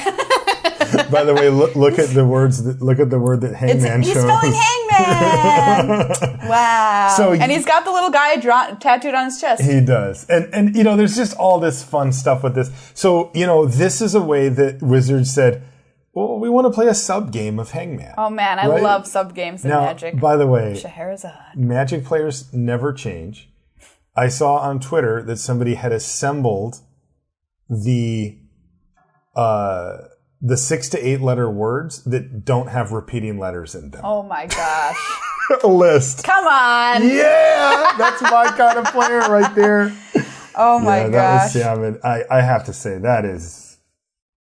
by the way, look at the words. Look at the word that Hangman He's chose. spelling Hangman. Wow. So and he's got the little guy tattooed on his chest. He does. And you know, there's just all this fun stuff with this. So, you know, this is a way that Wizards said, well, we want to play a sub-game of Hangman. Oh man, I love sub-games in Magic. By the way, Scheherazade. Magic players never change. I saw on Twitter that somebody had assembled the 6 to 8 letter words that don't have repeating letters in them. Oh my gosh. A list. Come on. Yeah, that's my kind of player right there. Oh my gosh. I have to say, that is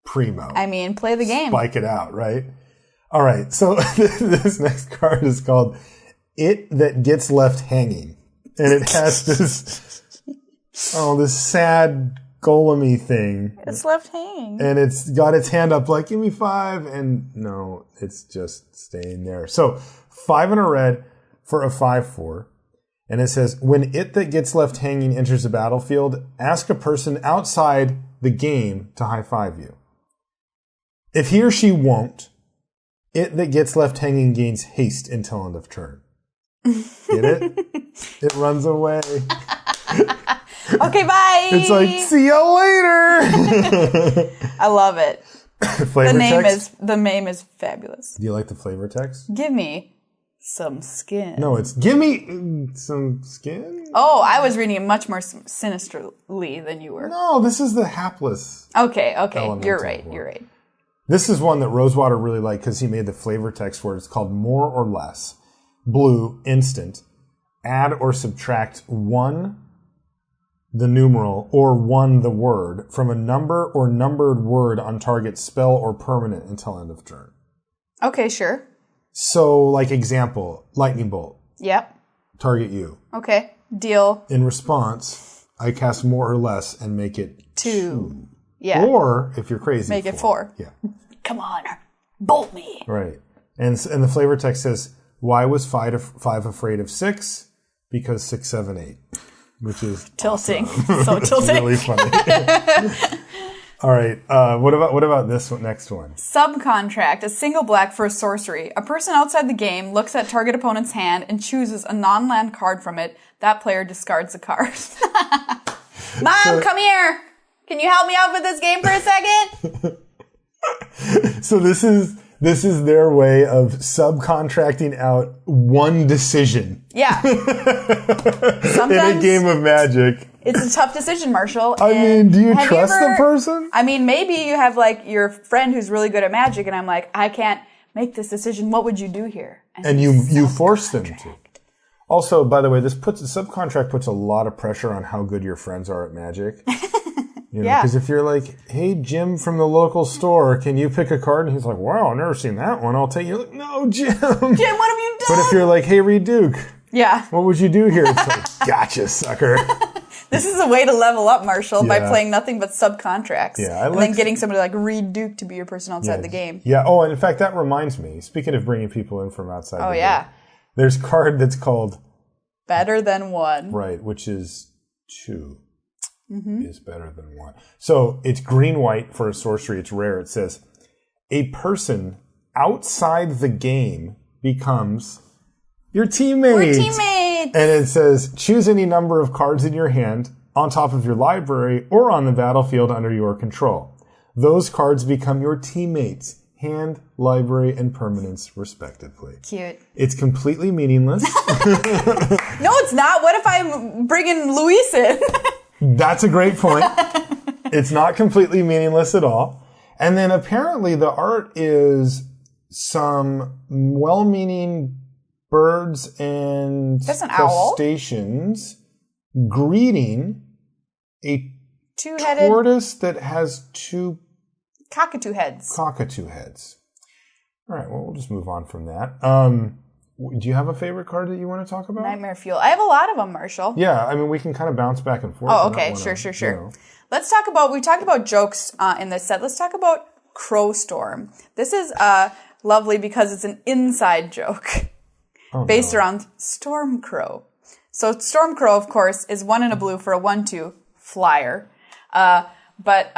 primo. I mean, play the game. Spike it out, right? All right, so this next card is called It That Gets Left Hanging. And it has this sad golem-y thing. It's left hanging. And it's got its hand up like, give me 5. And no, it's just staying there. So 5 and a red for a 5/4. And it says, when It That Gets Left Hanging enters the battlefield, ask a person outside the game to high-five you. If he or she won't, It That Gets Left Hanging gains haste until end of turn. Get it? It runs away. Okay, bye. It's like, see ya later. I love it. Flavor text? The name is fabulous. Do you like the flavor text? Give me some skin. No, it's give me some skin. Oh, I was reading it much more sinisterly than you were. No, this is the hapless. Okay. Elemental You're right. war. You're right. This is one that Rosewater really liked because he made the flavor text word. It's called More or Less. Blue, instant. Add or subtract 1, the numeral, or 1, the word, from a number or numbered word on target spell or permanent until end of turn. Okay, sure. So, like example, lightning bolt. Yep. Target you. Okay. Deal. In response, I cast More or Less and make it 2. Yeah. Or, if you're crazy, make it 4. Yeah. Come on. Bolt me. Right. And the flavor text says, why was 5 afraid of 6? Because 6, 7, 8. Which is tilting. awesome. So tilting. Really funny. All right. What about this next one? Subcontract, a single black for a sorcery. A person outside the game looks at target opponent's hand and chooses a non-land card from it. That player discards a card. Mom, come here. Can you help me out with this game for a second? So this is their way of subcontracting out one decision. Yeah. Sometimes in a game of Magic. It's a tough decision, Marshall. I mean, do you trust the person? I mean, maybe you have like your friend who's really good at Magic and I'm like, I can't make this decision. What would you do here? And you force them to. Also, by the way, subcontract puts a lot of pressure on how good your friends are at Magic. Yeah. Because if you're like, hey, Jim from the local store, can you pick a card? And he's like, wow, I've never seen that one. I'll take you. Like, no, Jim. Jim, what have you done? But if you're like, hey, Reed Duke. Yeah. What would you do here? It's like, gotcha, sucker. This is a way to level up, Marshall, by playing nothing but subcontracts. Yeah, and then getting somebody like Reed Duke to be your person outside the game. Yeah. Oh, and in fact, that reminds me, speaking of bringing people in from outside the game, there's a card that's called Better Than One. Right, which is 2. Is better than 1. So it's green-white for a sorcery. It's rare. It says, a person outside the game becomes your teammate. We're teammates. And it says, choose any number of cards in your hand on top of your library or on the battlefield under your control. Those cards become your teammates' hand, library, and permanence, respectively. Cute. It's completely meaningless. No, it's not. What if I'm bringing Luis in? That's a great point. It's not completely meaningless at all. And then apparently the art is some well-meaning birds and crustaceans greeting a two-headed tortoise that has 2 cockatoo heads. All right, well, we'll just move on from that. Do you have a favorite card that you want to talk about? Nightmare Fuel. I have a lot of them, Marshall. Yeah, I mean, we can kind of bounce back and forth. Oh, okay. Sure. Let's talk about, we talked about jokes in this set. Let's talk about Crowstorm. This is lovely because it's an inside joke based around Stormcrow. So Stormcrow, of course, is 1 and a blue for a 1/2 flyer. But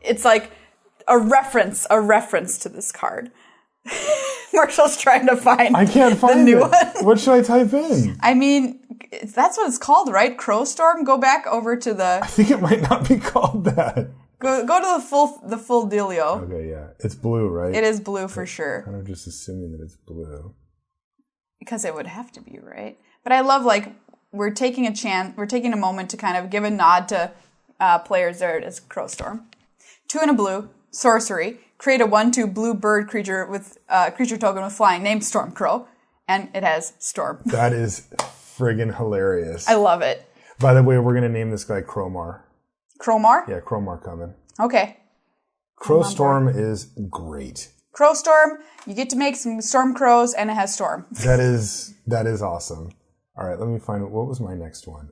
it's like a reference to this card. Marshall's trying to find I can't find the new it. one. What should I type in? I mean, that's what it's called, right? Crowstorm? Go back over to the... I think it might not be called that. Go to the full dealio. Okay, yeah. It's blue, right? It is blue for sure. Kind of just assuming that it's blue. Because it would have to be, right? But I love, like, we're taking a moment to kind of give a nod to players. There it is, Crowstorm. 2 and a blue, sorcery. Create a 1/2 blue bird creature with creature token with flying named Stormcrow, and it has Storm. That is friggin' hilarious. I love it. By the way, we're going to name this guy Crowmar. Crowmar? Yeah, Crowmar coming. Okay. Crowstorm is great. Crowstorm, you get to make some Stormcrows, and it has Storm. That is awesome. All right, let me find out. What was my next one?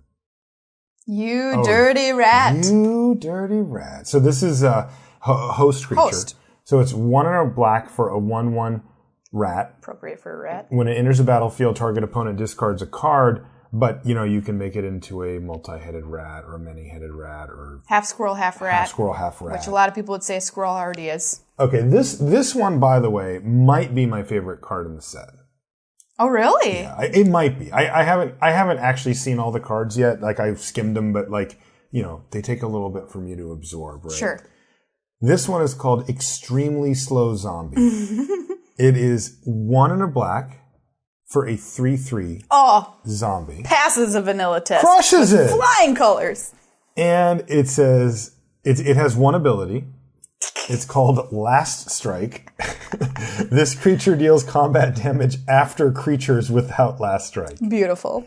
You dirty rat. You dirty rat. So this is a host creature. Host. So it's 1 and a black for a 1/1 rat. Appropriate for a rat. When it enters the battlefield, target opponent discards a card, but you can make it into a multi-headed rat or a many-headed rat or half squirrel, half rat. Half squirrel, half rat. Which a lot of people would say a squirrel already is. Okay, this one, by the way, might be my favorite card in the set. Oh, really? Yeah, it might be. I haven't actually seen all the cards yet. Like, I've skimmed them, but they take a little bit for me to absorb, right? Sure. This one is called Extremely Slow Zombie. It is 1 and a black for a 3/3 zombie. Passes a vanilla test. Crushes it. Flying colors. And it says, it has one ability. It's called Last Strike. This creature deals combat damage after creatures without Last Strike. Beautiful.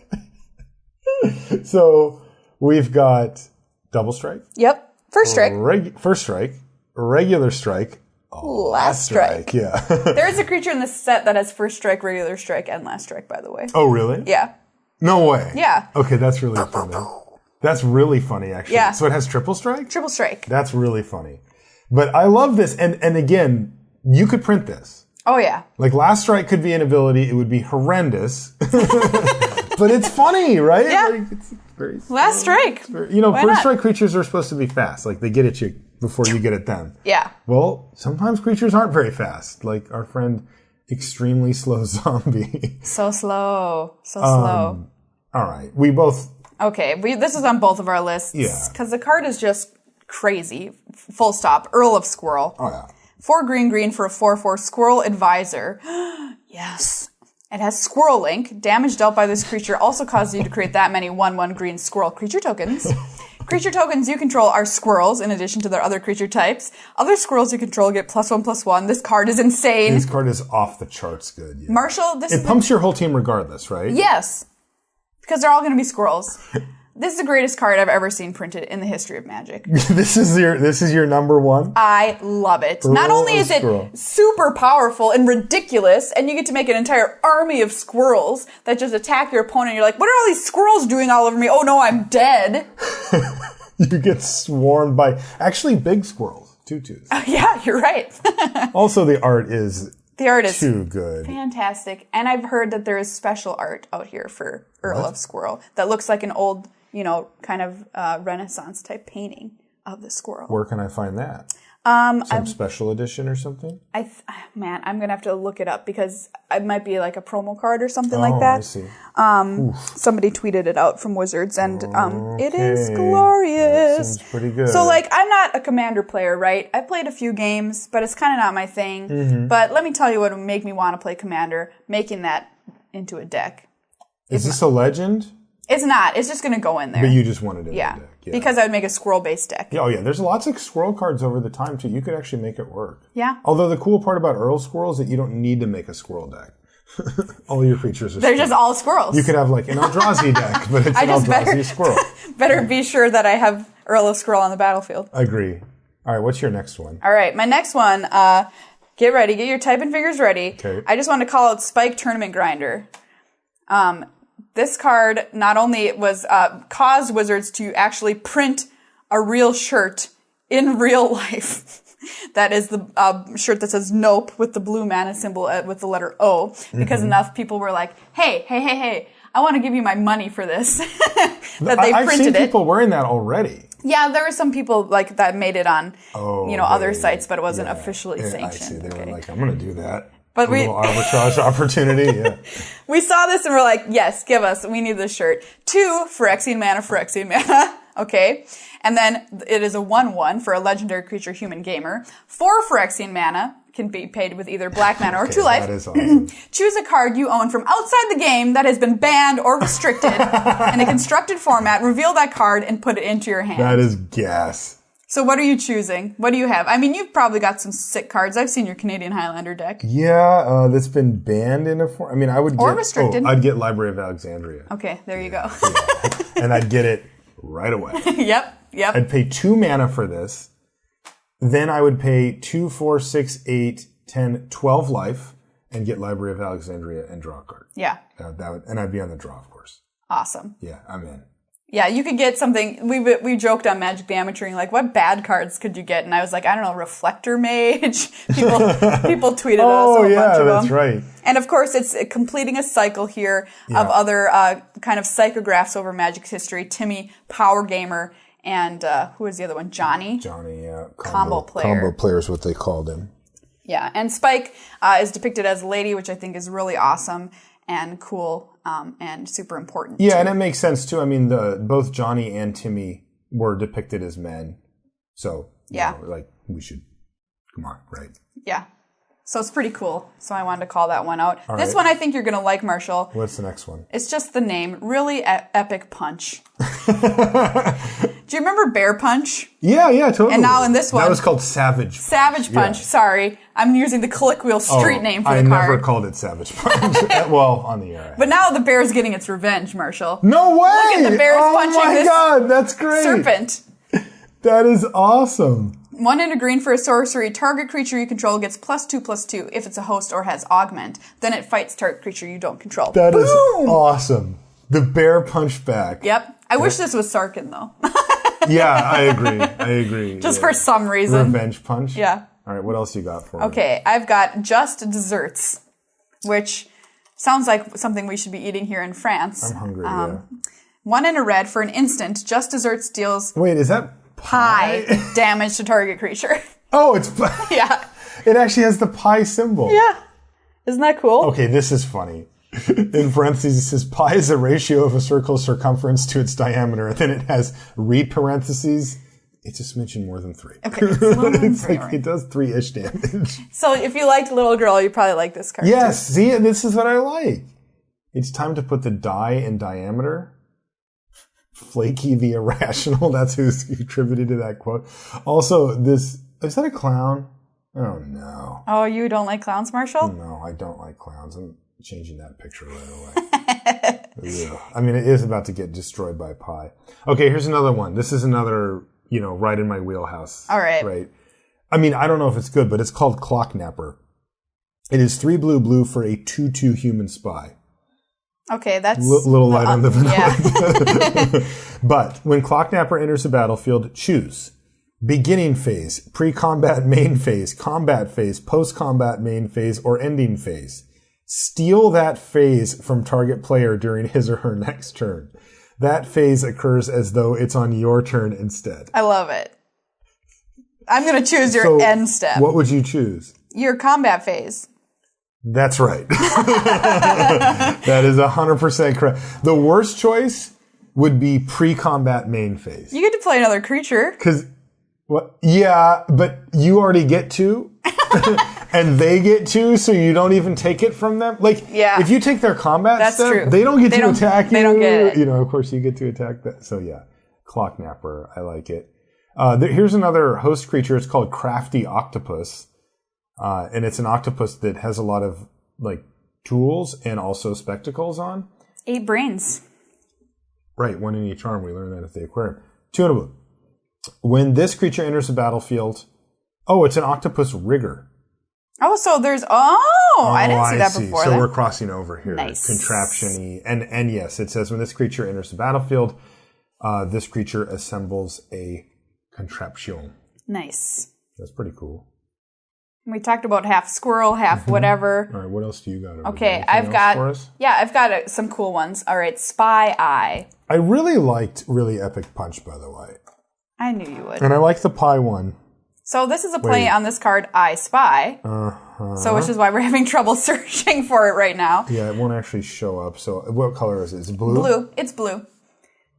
So we've got Double Strike. Yep. First strike. First strike. Regular strike. Last strike. Yeah. There is a creature in this set that has first strike, regular strike, and last strike, by the way. Oh, really? Yeah. No way. Yeah. Okay, that's really funny. That's really funny, actually. Yeah. So it has triple strike? Triple strike. That's really funny. But I love this. And again, you could print this. Oh, yeah. Like, Last Strike could be an ability. It would be horrendous. But it's funny, right? Yeah. Like, very slow. Last strike. First strike creatures are supposed to be fast. Like, they get at you before you get at them. Yeah. Well, sometimes creatures aren't very fast. Like our friend Extremely Slow Zombie. So slow. Slow. All right. We both... Okay, this is on both of our lists. Yeah. Because the card is just crazy. Full stop. Earl of Squirrel. Oh, yeah. 4 green for a 4/4 Squirrel Advisor. Yes. It has Squirrel Link. Damage dealt by this creature also causes you to create that many 1/1 green squirrel creature tokens. Creature tokens you control are squirrels in addition to their other creature types. Other squirrels you control get +1/+1. This card is insane. This card is off the charts good. Yeah. Marshall, it pumps your whole team regardless, right? Yes. Because they're all going to be squirrels. This is the greatest card I've ever seen printed in the history of Magic. This is your number one? I love it. Not only is it super powerful and ridiculous, and you get to make an entire army of squirrels that just attack your opponent. You're like, what are all these squirrels doing all over me? Oh no, I'm dead. You get swarmed by actually big squirrels. Tutus. Yeah, you're right. Also, the art is too good. Fantastic. And I've heard that there is special art out here for Earl of Squirrel that looks like an old, kind of Renaissance type painting of the squirrel. Where can I find that? Some special edition or something? Man, I'm gonna have to look it up because it might be like a promo card or something like that. I see. Somebody tweeted it out from Wizards, and it is glorious. That seems pretty good. So, I'm not a Commander player, right? I've played a few games, but it's kind of not my thing. Mm-hmm. But let me tell you what would make me want to play Commander, making that into a deck. Is this a legend? It's not. It's just going to go in there. But you just wanted it in the deck. Yeah, because I would make a squirrel-based deck. Yeah, there's lots of squirrel cards over the time, too. You could actually make it work. Yeah. Although the cool part about Earl Squirrel is that you don't need to make a squirrel deck. All your creatures are They're just all squirrels. You could have, an Eldrazi deck, but it's an Eldrazi squirrel. Better be sure that I have Earl of Squirrel on the battlefield. Agree. All right, what's your next one? All right, my next one, get ready. Get your typing fingers ready. Okay. I just want to call out Spike Tournament Grinder. This card not only was caused Wizards to actually print a real shirt in real life. That is the shirt that says Nope with the blue mana symbol with the letter O. Because enough people were like, hey, I want to give you my money for this. I've seen people wearing that already. Yeah, there were some people that made it on other sites, but it wasn't officially sanctioned. I see. They were like, I'm going to do that. But a little arbitrage opportunity, yeah. We saw this and we're like, yes, give us. We need this shirt. 2 Phyrexian mana. Okay. And then it is a 1/1 for a legendary creature, Human Gamer. 4 Phyrexian mana can be paid with either black mana or 2 life. That is awesome. Choose a card you own from outside the game that has been banned or restricted in a constructed format. Reveal that card and put it into your hand. That is gas. So what are you choosing? What do you have? I mean, you've probably got some sick cards. I've seen your Canadian Highlander deck. Yeah, that's been banned in a form. I mean, I would get... Or restricted. I'd get Library of Alexandria. Okay, there you go. Yeah. And I'd get it right away. Yep. I'd pay 2 mana for this. Then I would pay 2, 4, 6, 8, 10, 12 life and get Library of Alexandria and draw a card. Yeah. And I'd be on the draw, of course. Awesome. Yeah, I'm in. Yeah, you could get something. We joked on Magic the Amateuring, what bad cards could you get? And I was like, I don't know, Reflector Mage. People tweeted us a bunch of them. Oh, yeah, that's right. And of course, it's completing a cycle here of other kind of psychographs over Magic's history. Timmy, Power Gamer, and who was the other one? Johnny. Johnny, yeah. Combo player. Combo player is what they called him. Yeah, and Spike is depicted as a lady, which I think is really awesome and cool and super important. Yeah, and it makes sense too. I mean, both Johnny and Timmy were depicted as men. So, we should, come on, right? Yeah. So it's pretty cool. So I wanted to call that one out. All this one I think you're going to like, Marshall. What's the next one? It's just the name. Really Epic Punch. Do you remember Bear Punch? Yeah, totally. And now in this one... That was called Savage Punch. Savage Punch, yeah. Sorry. I'm using the colloquial street name for the card. I never called it Savage Punch. Well, on the air. But now the bear's getting its revenge, Marshall. No way! Look at the bear's punching this God, that's great. Serpent. That is awesome. 1 and a green for a sorcery. Target creature you control gets +2/+2 if it's a host or has Augment. Then it fights target creature you don't control. That is awesome. The bear punch back. Yep. I wish this was Sarkin, though. Yeah, I agree. Just for some reason. Revenge punch? Yeah. All right, what else you got for me? Okay, I've got Just Desserts, which sounds like something we should be eating here in France. I'm hungry, yeah. 1 and a red for an instant. Just desserts deals Wait, is that pie damage to target creature. Oh, it's... Yeah. It actually has the pi symbol. Yeah. Isn't that cool? Okay, this is funny. In parentheses, it says pi is a ratio of a circle's circumference to its diameter. And then it has parentheses. It's a smidgen more than 3. Okay, it's a little more than It's 3, like, it does 3-ish damage. So if you liked Little Girl, you probably like this card. Yes, see, this is what I like. It's time to put the die in diameter. Flaky the Irrational. That's who's contributed to that quote. Also, is that a clown? Oh, no. Oh, you don't like clowns, Marshall? No, I don't like clowns. I'm changing that picture right away. Ugh. I mean, it is about to get destroyed by pi. Okay, here's another one. This is another, right in my wheelhouse. All right. Right. I mean, I don't know if it's good, but it's called Clock Napper. It is 3 blue for a 2/2 human spy. Okay, that's... Little light on the vanilla. Yeah. But when Clock Napper enters the battlefield, choose beginning phase, pre-combat main phase, combat phase, post-combat main phase, or ending phase. Steal that phase from target player during his or her next turn. That phase occurs as though it's on your turn instead. I love it. I'm going to choose your end step. What would you choose? Your combat phase. That's right. That is 100% correct. The worst choice would be pre-combat main phase. You get to play another creature. Yeah, but you already get 2. And they get 2, so you don't even take it from them. If you take their combat step, true. they don't get to attack you. They don't get it. Of course, you get to attack that. So yeah, Clock Napper, I like it. Here's another host creature. It's called Crafty Octopus. And it's an octopus that has a lot of tools and also spectacles on. 8 brains. Right, 1 in each arm. We learned that at the aquarium. 2 in a blue. When this creature enters the battlefield, it's an octopus rigger. Oh, so there's... I didn't see that before. So we're crossing over here. Nice. Contraption-y. And yes, it says when this creature enters the battlefield, this creature assembles a contraption. Nice. That's pretty cool. We talked about half squirrel, half whatever. All right, what else do you got? Okay, I've got some cool ones. All right, Spy Eye. I really liked Really Epic Punch, by the way. I knew you would. And I like the pie one. So this is a play on this card, I Spy. So which is why we're having trouble searching for it right now. Yeah, it won't actually show up. So what color is it? Is it blue? Blue. It's blue.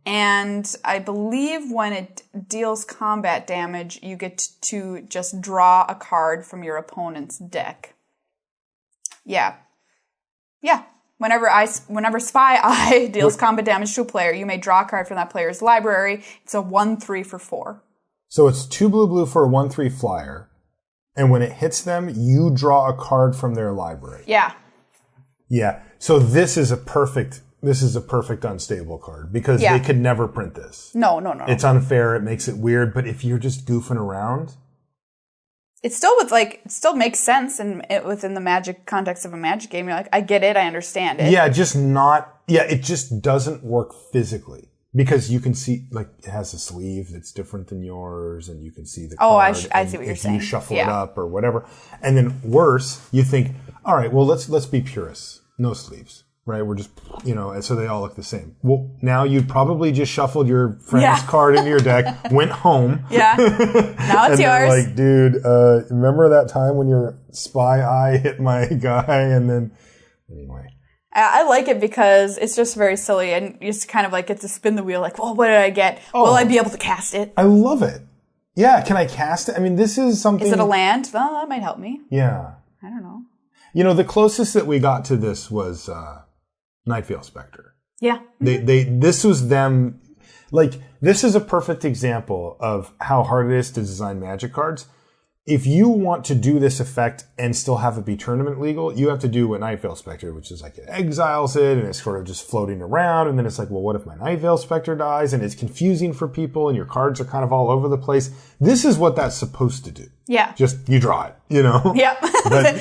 And I believe when it deals combat damage, you get to just draw a card from your opponent's deck. Yeah. Yeah. Whenever Spy Eye deals combat damage to a player, you may draw a card from that player's library. It's a 1/3 for 4. So it's 2 blue for a 1/3 flyer. And when it hits them, you draw a card from their library. Yeah. Yeah. So this is a perfect unstable card because they could never print this. No. It's unfair. It makes it weird. But if you're just goofing around, it still makes sense within the Magic context of a Magic game. You're like, I get it. I understand it. Yeah, it just doesn't work physically. Because you can see, it has a sleeve that's different than yours, and you can see the card. I see what you're saying. If you shuffle it up or whatever. And then worse, you think, all right, well, let's be purists. No sleeves, right? We're just, and so they all look the same. Well, now you probably just shuffled your friend's card into your deck, went home. Yeah. Now it's yours. Like, dude, remember that time when your Spy Eye hit my guy? And then, anyway. I like it because it's just very silly and you just kind of get to spin the wheel well, what did I get? Will I be able to cast it? I love it. Yeah, can I cast it? I mean, this is something... Is it a land? Well, that might help me. Yeah. I don't know. The closest that we got to this was Nightveil Spectre. Yeah. This was them... this is a perfect example of how hard it is to design Magic cards. If you want to do this effect and still have it be tournament legal, you have to do what Nightveil Spectre, which is it exiles it and it's sort of just floating around. And then it's well, what if my Nightveil Spectre dies? And it's confusing for people and your cards are kind of all over the place. This is what that's supposed to do. Yeah. Just you draw it, Yeah.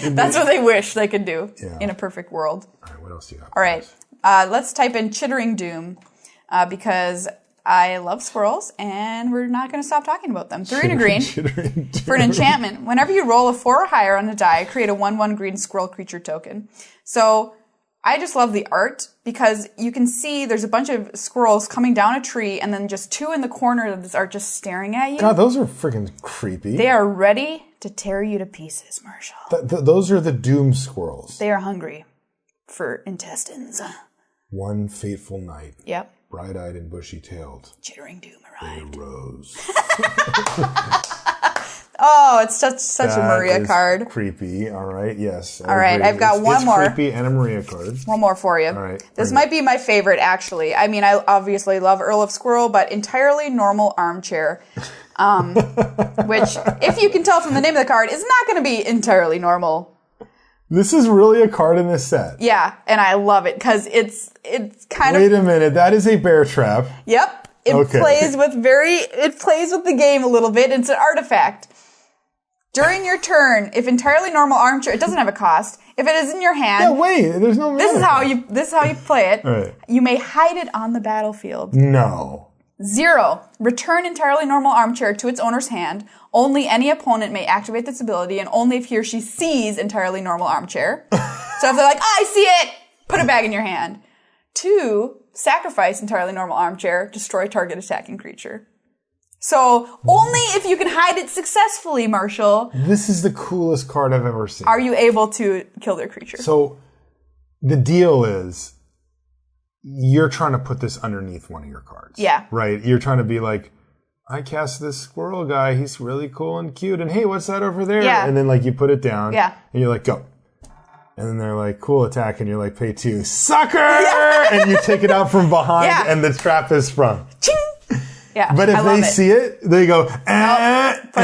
That's what they wish they could do in a perfect world. All right, what else do you got? All right. Let's type in Chittering Doom because I love squirrels, and we're not going to stop talking about them. 3 and a green for an enchantment. Whenever you roll a 4 or higher on a die, create a 1/1 green squirrel creature token. So I just love the art because you can see there's a bunch of squirrels coming down a tree and then just two in the corner of this art just staring at you. God, those are freaking creepy. They are ready to tear you to pieces, Marshall. Those are the doom squirrels. They are hungry for intestines. One fateful night. Yep. Bright-eyed and bushy-tailed. Chittering doom arrived. They arose. Oh, it's such a Maria card. Creepy. All right. Yes. All right. I've got one more. It's creepy and a Maria card. One more for you. All right. This might be my favorite, actually. I mean, I obviously love Earl of Squirrel, but entirely normal armchair. Which, if you can tell from the name of the card, is not going to be entirely normal. This is really a card in this set. Yeah, and I love it because it's kind of. Wait a minute. That is a bear trap. Yep. It plays with the game a little bit. It's an artifact. During your turn, if entirely normal armchair, it doesn't have a cost. If it is in your hand, Yeah, wait, there's no mana. this is how you play it. Right. You may hide it on the battlefield. No. 0. Return entirely normal armchair to its owner's hand. Only any opponent may activate this ability, and only if he or she sees entirely normal armchair. So if they're like, I see it, put it back in your hand. 2. Sacrifice entirely normal armchair. Destroy target attacking creature. So, only if you can hide it successfully, Marshall. This is the coolest card I've ever seen. Are you able to kill their creature? So, the deal is, you're trying to put this underneath one of your cards. Yeah. Right? You're trying to be like, I cast this squirrel guy, he's really cool and cute, and hey, what's that over there? Yeah. And then, like, you put it down. Yeah. And you're like, go. And then they're like, cool attack, and you're like, pay 2. Sucker! Yeah. And you take it out from behind, and the trap is sprung. Ching! Yeah, but if they see it, they go, put it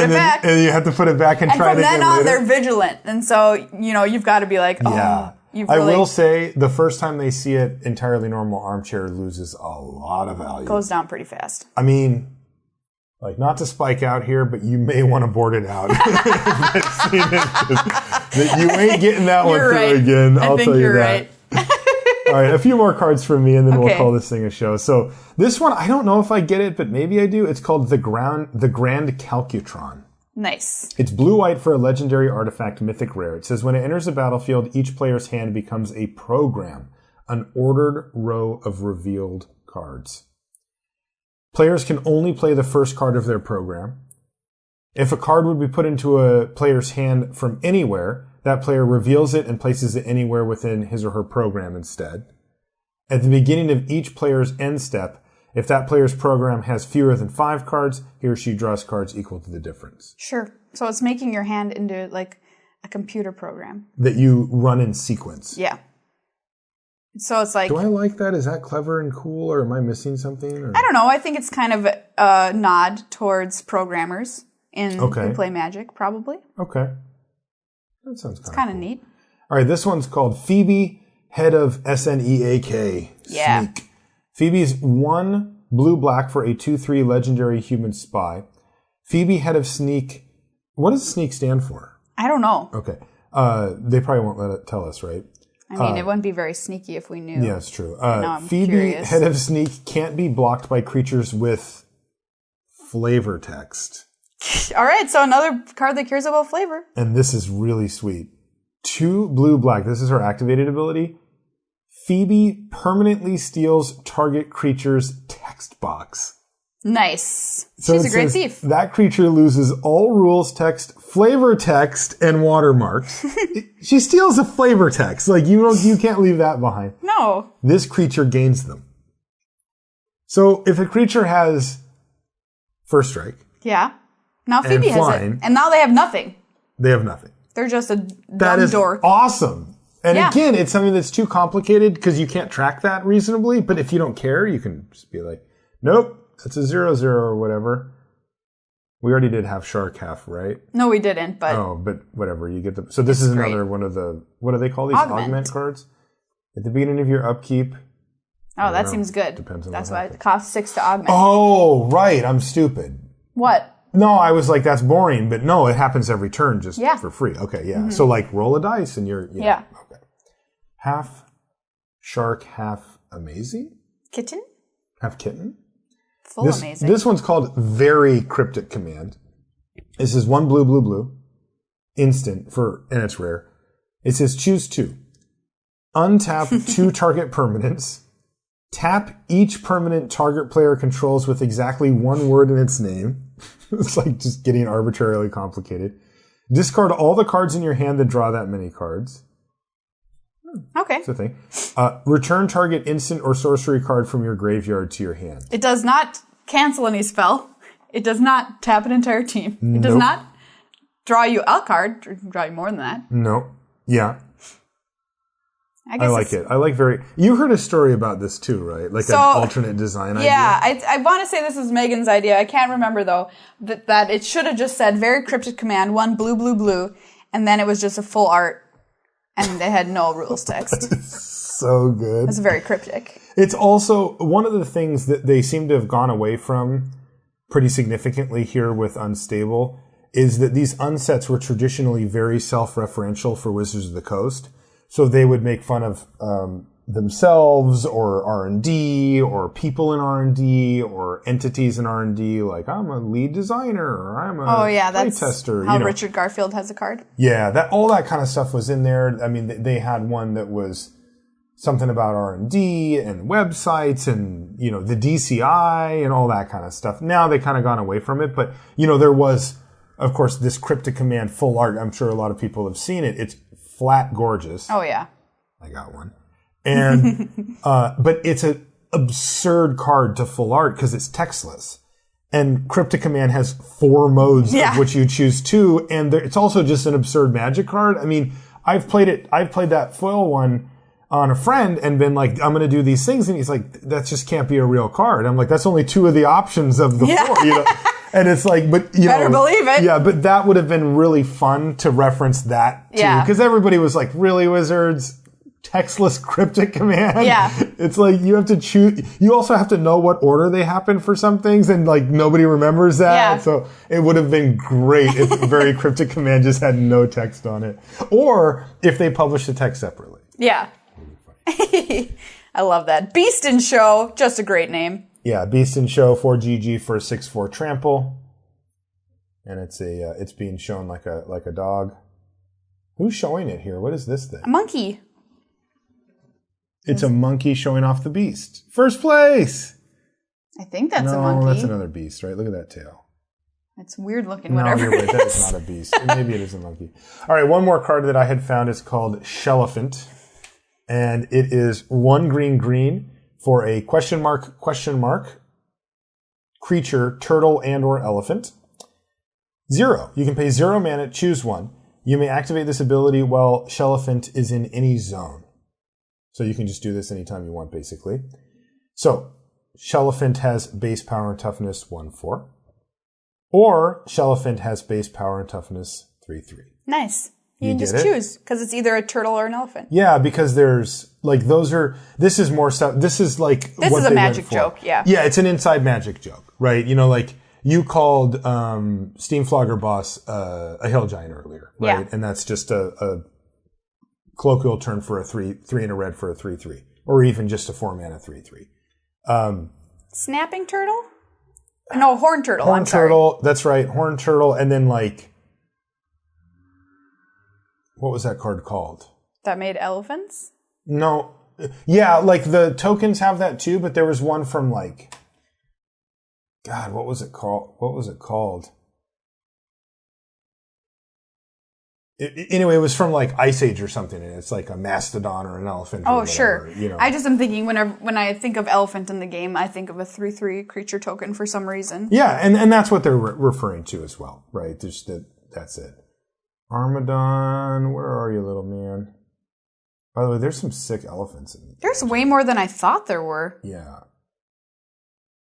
back. And you have to put it back and try it again. And from then on, they're vigilant. And so, you've got to be like, you've really... I will say, the first time they see it, entirely normal armchair loses a lot of value. Goes down pretty fast. I mean, like, not to spike out here, but you may want to board it out. You ain't getting that one through again. I'll tell you that. Right. All right, a few more cards from me, and then we'll call this thing a show. So this one, I don't know if I get it, but maybe I do. It's called the Grand Calcutron. Nice. It's blue-white for a legendary artifact mythic rare. It says when it enters the battlefield, each player's hand becomes a program, an ordered row of revealed cards. Players can only play the first card of their program. If a card would be put into a player's hand from anywhere, that player reveals it and places it anywhere within his or her program instead. At the beginning of each player's end step, if that player's program has fewer than 5 cards, he or she draws cards equal to the difference. Sure. So it's making your hand into like a computer program. That you run in sequence. Yeah. So it's like... Do I like that? Is that clever and cool, or am I missing something? Or? I don't know. I think it's kind of a nod towards programmers who play Magic, probably. Okay. That sounds kind of cool. neat. All right, this one's called Phoebe, head of SNEAK. Yeah. Sneak. Phoebe's 1 blue-black for a 2/3 legendary human spy. Phoebe, head of Sneak. What does Sneak stand for? I don't know. Okay. They probably won't let it tell us, right? I mean, it wouldn't be very sneaky if we knew. Yeah, it's true. Now I'm Phoebe, curious. head of Sneak, can't be blocked by creatures with flavor text. All right, so another card that cares about flavor. And this is really sweet. 2 blue-black. This is her activated ability. Phoebe permanently steals target creature's text box. Nice. So She's a great thief. That creature loses all rules text, flavor text, and watermarks. She steals a flavor text. Like, you can't leave that behind. No. This creature gains them. So if a creature has first strike. Yeah. Now Phoebe has flying, it. And now they have nothing. They have nothing. They're just a That is dork. awesome. And again, it's something that's too complicated because you can't track that reasonably. But if you don't care, you can just be like, nope, that's a 0/0 or whatever. We already did half shark, half, right? No, we didn't, but... Oh, but whatever. You get the... So this is another one of the... What do they call these? Augment cards? At the beginning of your upkeep. Oh, that seems good. Depends on That's what why happens. it costs 6 to augment. Oh, right. I'm stupid. What? No, I was like, that's boring. But no, it happens every turn just for free. Okay, yeah. Mm-hmm. So like roll a dice and you're... Yeah. Okay. Half shark, half amazing? Kitten? Half kitten? Full amazing. This one's called Very Cryptic Command. This is 1 blue, blue, blue. Instant and it's rare. It says choose 2. Untap 2 target permanents. Tap each permanent target player controls with exactly one word in its name. It's like just getting arbitrarily complicated. Discard all the cards in your hand that draw that many cards. Okay. That's the thing. Return target instant or sorcery card from your graveyard to your hand. It does not cancel any spell. It does not tap an entire team. It does not draw you a card, or draw you more than that. No. Yeah. I like it. I like You heard a story about this too, right? Like an alternate design idea? Yeah, I want to say this is Megan's idea. I can't remember, though, that it should have just said very cryptic command, 1 blue, blue, blue, and then it was just a full art, and they had no rules text. So good. It's very cryptic. It's also one of the things that they seem to have gone away from pretty significantly here with Unstable is that these unsets were traditionally very self-referential for Wizards of the Coast. So they would make fun of themselves or R&D or people in R&D or entities in R&D, like I'm a lead designer or I'm a playtester. How Richard Garfield has a card. Yeah, all that kind of stuff was in there. I mean, they had one that was something about R&D and websites and, the DCI and all that kind of stuff. Now they kind of gone away from it, but, there was, of course, this cryptic command full art. I'm sure a lot of people have seen it. It's flat gorgeous. Oh, yeah. I got one. And, but it's an absurd card to full art because it's textless. And Cryptic Command has 4 modes of which you choose 2. And it's also just an absurd magic card. I mean, I've played that foil one on a friend and been like, I'm going to do these things. And he's like, that just can't be a real card. I'm like, that's only 2 of the options of the 4, And it's like, but better believe it. Yeah, but that would have been really fun to reference that too. Yeah. Because everybody was like, really, Wizards? Textless Cryptic Command? Yeah. It's like you have to choose. You also have to know what order they happen for some things, and like nobody remembers that. Yeah. So it would have been great if Very Cryptic Command just had no text on it. Or if they published the text separately. Yeah. I love that. Beast and Show, just a great name. Yeah, Beast and Show 4GG for a 6/4 trample, and it's being shown like a dog. Who's showing it here? What is this thing? A monkey. It's a monkey showing off the beast. First place. I think that's a monkey. No, that's another beast, right? Look at that tail. It's weird looking. Whatever. No, you're right. That is not a beast. Maybe it is a monkey. All right, one more card that I had found is called Shelliphant, and it is 1 green. For a question mark creature, turtle, and or elephant. 0. You can pay 0 mana, choose 1. You may activate this ability while Shelliphant is in any zone. So you can just do this anytime you want, basically. So, Shelliphant has base power and toughness 1/4. Or Shelliphant has base power and toughness 3/3. Nice. You can just choose, because it's either a turtle or an elephant. Yeah, because this is more stuff, this is like This is a magic joke, yeah. Yeah, it's an inside magic joke, right? Like, you called Steamflogger Boss a hill giant earlier, right? Yeah. And that's just a colloquial term for a 3 and a red for a 3/3. Or even just a 4 mana 3/3. Snapping turtle? No, horn turtle, Horn turtle, that's right, horn turtle, and then like, what was that card called? That made elephants? No. Yeah, like the tokens have that too, but there was one from like, God, what was it called? Anyway, it was from like Ice Age or something, and it's like a mastodon or an elephant. Oh, or whatever, sure. I just am thinking when I think of elephant in the game, I think of a 3/3 creature token for some reason. Yeah, and that's what they're referring to as well, right? That's it. Armadon, where are you, little man? By the way, there's some sick elephants in there. There's way more than I thought there were. Yeah.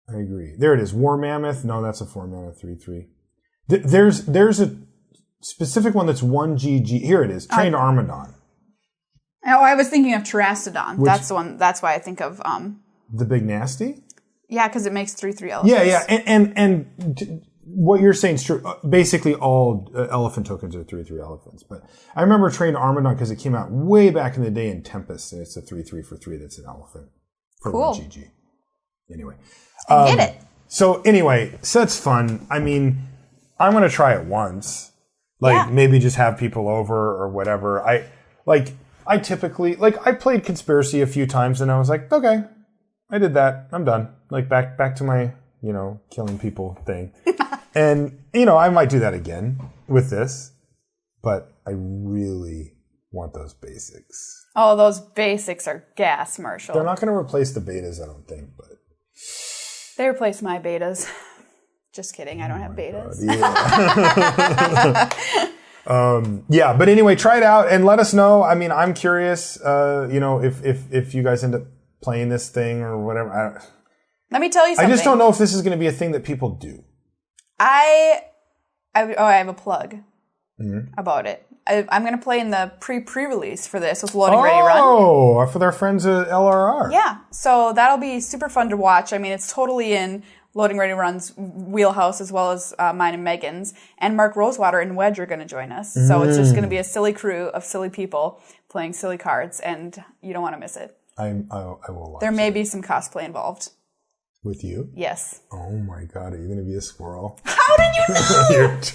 I agree. There it is. War Mammoth. No, that's a 4 mana 3/3. There's a specific one that's 1 GG. Here it is. Trained Armadon. Oh, I was thinking of Terastodon. That's the one. That's why I think of the big nasty. Yeah, because it makes 3/3 elephants. Yeah, and what you're saying is true. Basically, all elephant tokens are 3/3 elephants. But I remember Trained Armadon because it came out way back in the day in Tempest, and it's a 3/3 for 3 that's an elephant. For cool. 1 GG. Anyway. I get it. So anyway, set's fun. I mean, I'm going to try it once. Maybe just have people over or whatever. I typically, like, I played Conspiracy a few times and I was like, okay, I did that. I'm done. Like, back to my, killing people thing. And, I might do that again with this, but I really want those basics. Oh, those basics are gas, Marshall. They're not going to replace the betas, I don't think, but... They replace my betas. Just kidding. I don't have betas. Yeah. But anyway, try it out and let us know. I mean, I'm curious, if you guys end up playing this thing or whatever. Let me tell you something. I just don't know if this is going to be a thing that people do. I have a plug about it. I'm going to play in the pre-release for this with Loading Ready Run. Oh, for their friends at LRR. Yeah. So that'll be super fun to watch. I mean, it's totally in Loading Ready Run's wheelhouse as well as mine and Megan's. And Mark Rosewater and Wedge are going to join us. So it's just going to be a silly crew of silly people playing silly cards, and you don't want to miss it. I will watch There may be some cosplay involved. With you? Yes. Oh my God, are you going to be a squirrel? How did you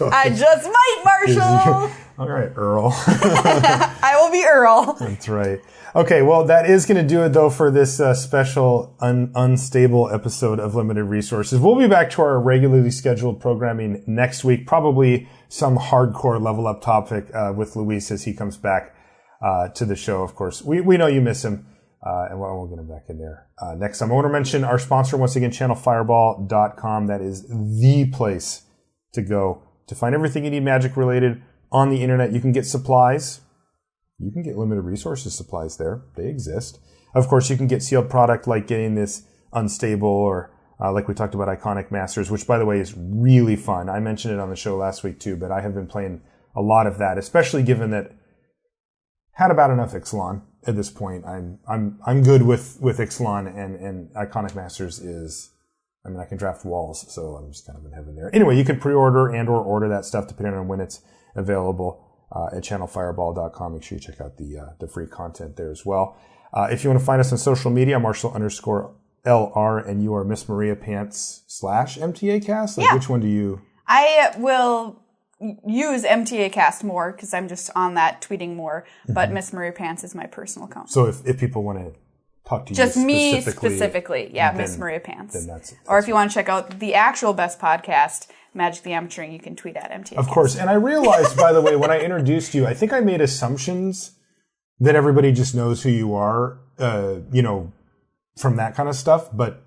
know? I just might, Marshall. All right, Earl. I will be Earl. That's right. Okay, well, that is going to do it, though, for this special unstable episode of Limited Resources. We'll be back to our regularly scheduled programming next week, probably some hardcore level up topic with Luis as he comes back to the show, of course. We know you miss him. And we'll get him back in there next time. I want to mention our sponsor, once again, channelfireball.com. That is the place to go to find everything you need Magic related on the internet. You can get supplies. You can get Limited Resources supplies there. They exist. Of course, you can get sealed product like getting this Unstable or like we talked about Iconic Masters, which, by the way, is really fun. I mentioned it on the show last week, too, but I have been playing a lot of that, especially given that had about enough Ixalan. At this point, I'm good with Ixalan and Iconic Masters is, I can draft walls, so I'm just kind of in heaven there. Anyway, you can pre-order and or order that stuff depending on when it's available at channelfireball.com. Make sure you check out the free content there as well. If you want to find us on social media, Marshall_LR, and you are Miss Maria Pants /MTAcast. Like, which one do you? I will use MTA Cast more because I'm just on that tweeting more, but Miss Maria Pants is my personal account. So if people want to talk to you just me specifically, Miss Maria Pants. Then that's or if you want to check out the actual best podcast, Magic the Amateuring, you can tweet at MTA Cast. Of course, and I realized, by the way, when I introduced you, I think I made assumptions that everybody just knows who you are, from that kind of stuff, but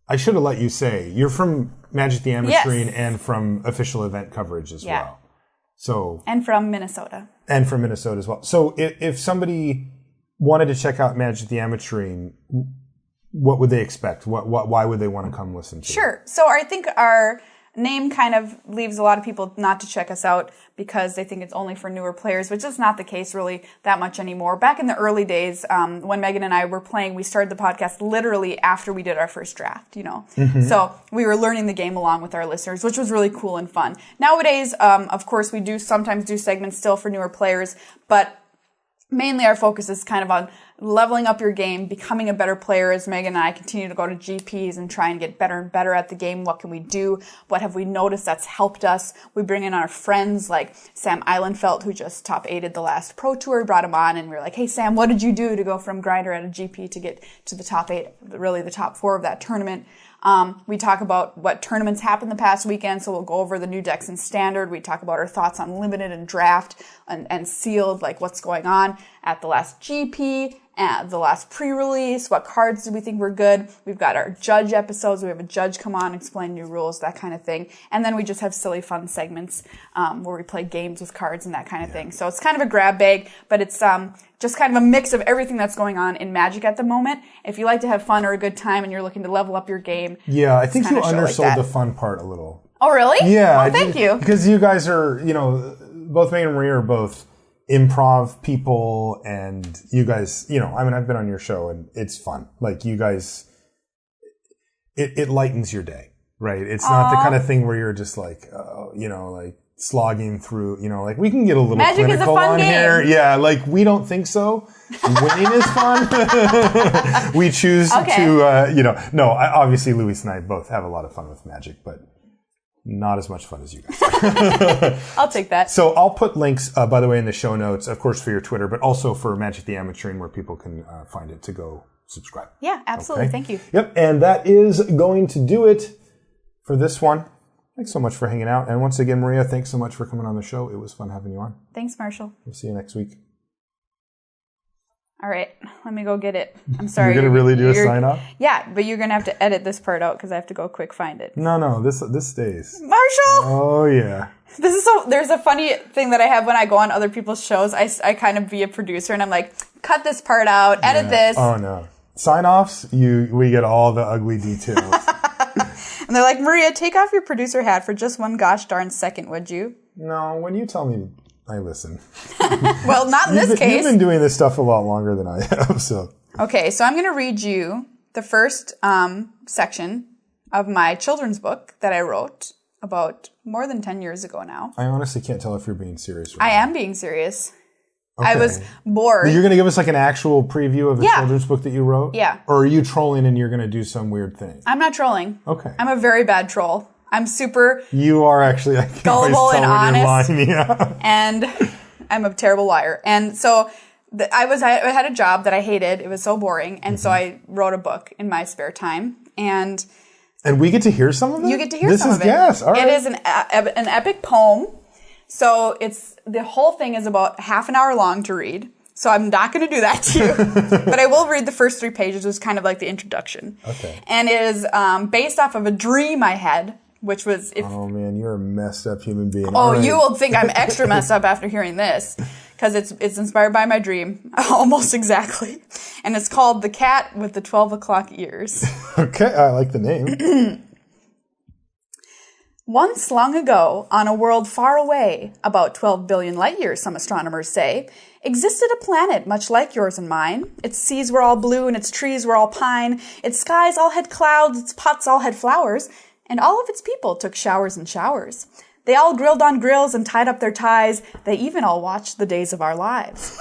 I should have let you say you're from Magic the Amateuring and from official event coverage as well. So and from Minnesota. And from Minnesota as well. So if somebody wanted to check out Magic the Amateuring, what would they expect? Why would they want to come listen to it? Sure. So I think our name kind of leaves a lot of people not to check us out because they think it's only for newer players, which is not the case really that much anymore. Back in the early days, when Megan and I were playing, we started the podcast literally after we did our first draft, So we were learning the game along with our listeners, which was really cool and fun. Nowadays, of course, we do sometimes do segments still for newer players, but mainly our focus is kind of on leveling up your game, becoming a better player as Megan and I continue to go to GPs and try and get better and better at the game. What can we do? What have we noticed that's helped us? We bring in our friends like Sam Eilenfeld, who just top 8'd the last Pro Tour. We brought him on and we were like, hey, Sam, what did you do to go from grinder at a GP to get to the top 8, really the top 4 of that tournament? We talk about what tournaments happened the past weekend, so we'll go over the new decks in Standard. We talk about our thoughts on Limited and Draft and Sealed, like what's going on at the last GP, at the last pre-release, what cards do we think were good. We've got our judge episodes. We have a judge come on, explain new rules, that kind of thing. And then we just have silly fun segments where we play games with cards and that kind of thing. So it's kind of a grab bag, but it's just kind of a mix of everything that's going on in Magic at the moment. If you like to have fun or a good time and you're looking to level up your game. Yeah, I think you undersold the fun part a little. Oh, really? Yeah. Well, thank you. Because you guys are, both Megan and Maria are both improv people, and you guys, I've been on your show and it's fun. Like, you guys, it lightens your day, right? It's not the kind of thing where you're just like, like slogging through, like we can get a little Magic clinical on here. Yeah, like we don't think so. Winning is fun. We choose to, no, obviously Luis and I both have a lot of fun with Magic, but not as much fun as you guys. I'll take that. So I'll put links, by the way, in the show notes, of course, for your Twitter, but also for Magic the Amateuring, where people can find it to go subscribe. Yeah, absolutely. Okay. Thank you. Yep, and that is going to do it for this one. Thanks so much for hanging out. And once again, Maria, thanks so much for coming on the show. It was fun having you on. Thanks, Marshall. We'll see you next week. All right, let me go get it. I'm sorry. You're going to really do a sign-off? Yeah, but you're going to have to edit this part out because I have to go quick find it. No, this stays. Marshall! Oh, yeah. This is there's a funny thing that I have when I go on other people's shows. I kind of be a producer and I'm like, cut this part out, edit this. Oh, no. Sign-offs, we get all the ugly details. And they're like, Maria, take off your producer hat for just one gosh darn second, would you? No, when you tell me, I listen. Well, not in this case. You've been doing this stuff a lot longer than I have, so. Okay, so I'm going to read you the first section of my children's book that I wrote about more than 10 years ago now. I honestly can't tell if you're being serious right now. I am being serious. Okay. I was bored. You're going to give us like an actual preview of a children's book that you wrote? Yeah. Or are you trolling and you're going to do some weird thing? I'm not trolling. Okay. I'm a very bad troll. I'm super You are actually, I can gullible and honest. Lying, yeah. And I'm a terrible liar. And so I had a job that I hated. It was so boring. And so I wrote a book in my spare time. And we get to hear some of it? You get to hear some of it. Yes, all right. It is an epic poem. So the whole thing is about half an hour long to read. So I'm not going to do that to you. But I will read the first 3 pages, which is kind of like the introduction. Okay. And it is based off of a dream I had, which was... Oh, man, you're a messed up human being. Oh, right. You will think I'm extra messed up after hearing this. Because it's inspired by my dream. Almost exactly. And it's called The Cat with the 12 O'Clock Ears. Okay, I like the name. Once long ago, on a world far away, about 12 billion light years, some astronomers say, existed a planet much like yours and mine. Its seas were all blue and its trees were all pine. Its skies all had clouds, its pots all had flowers, and all of its people took showers and showers. They all grilled on grills and tied up their ties. They even all watched the days of our lives.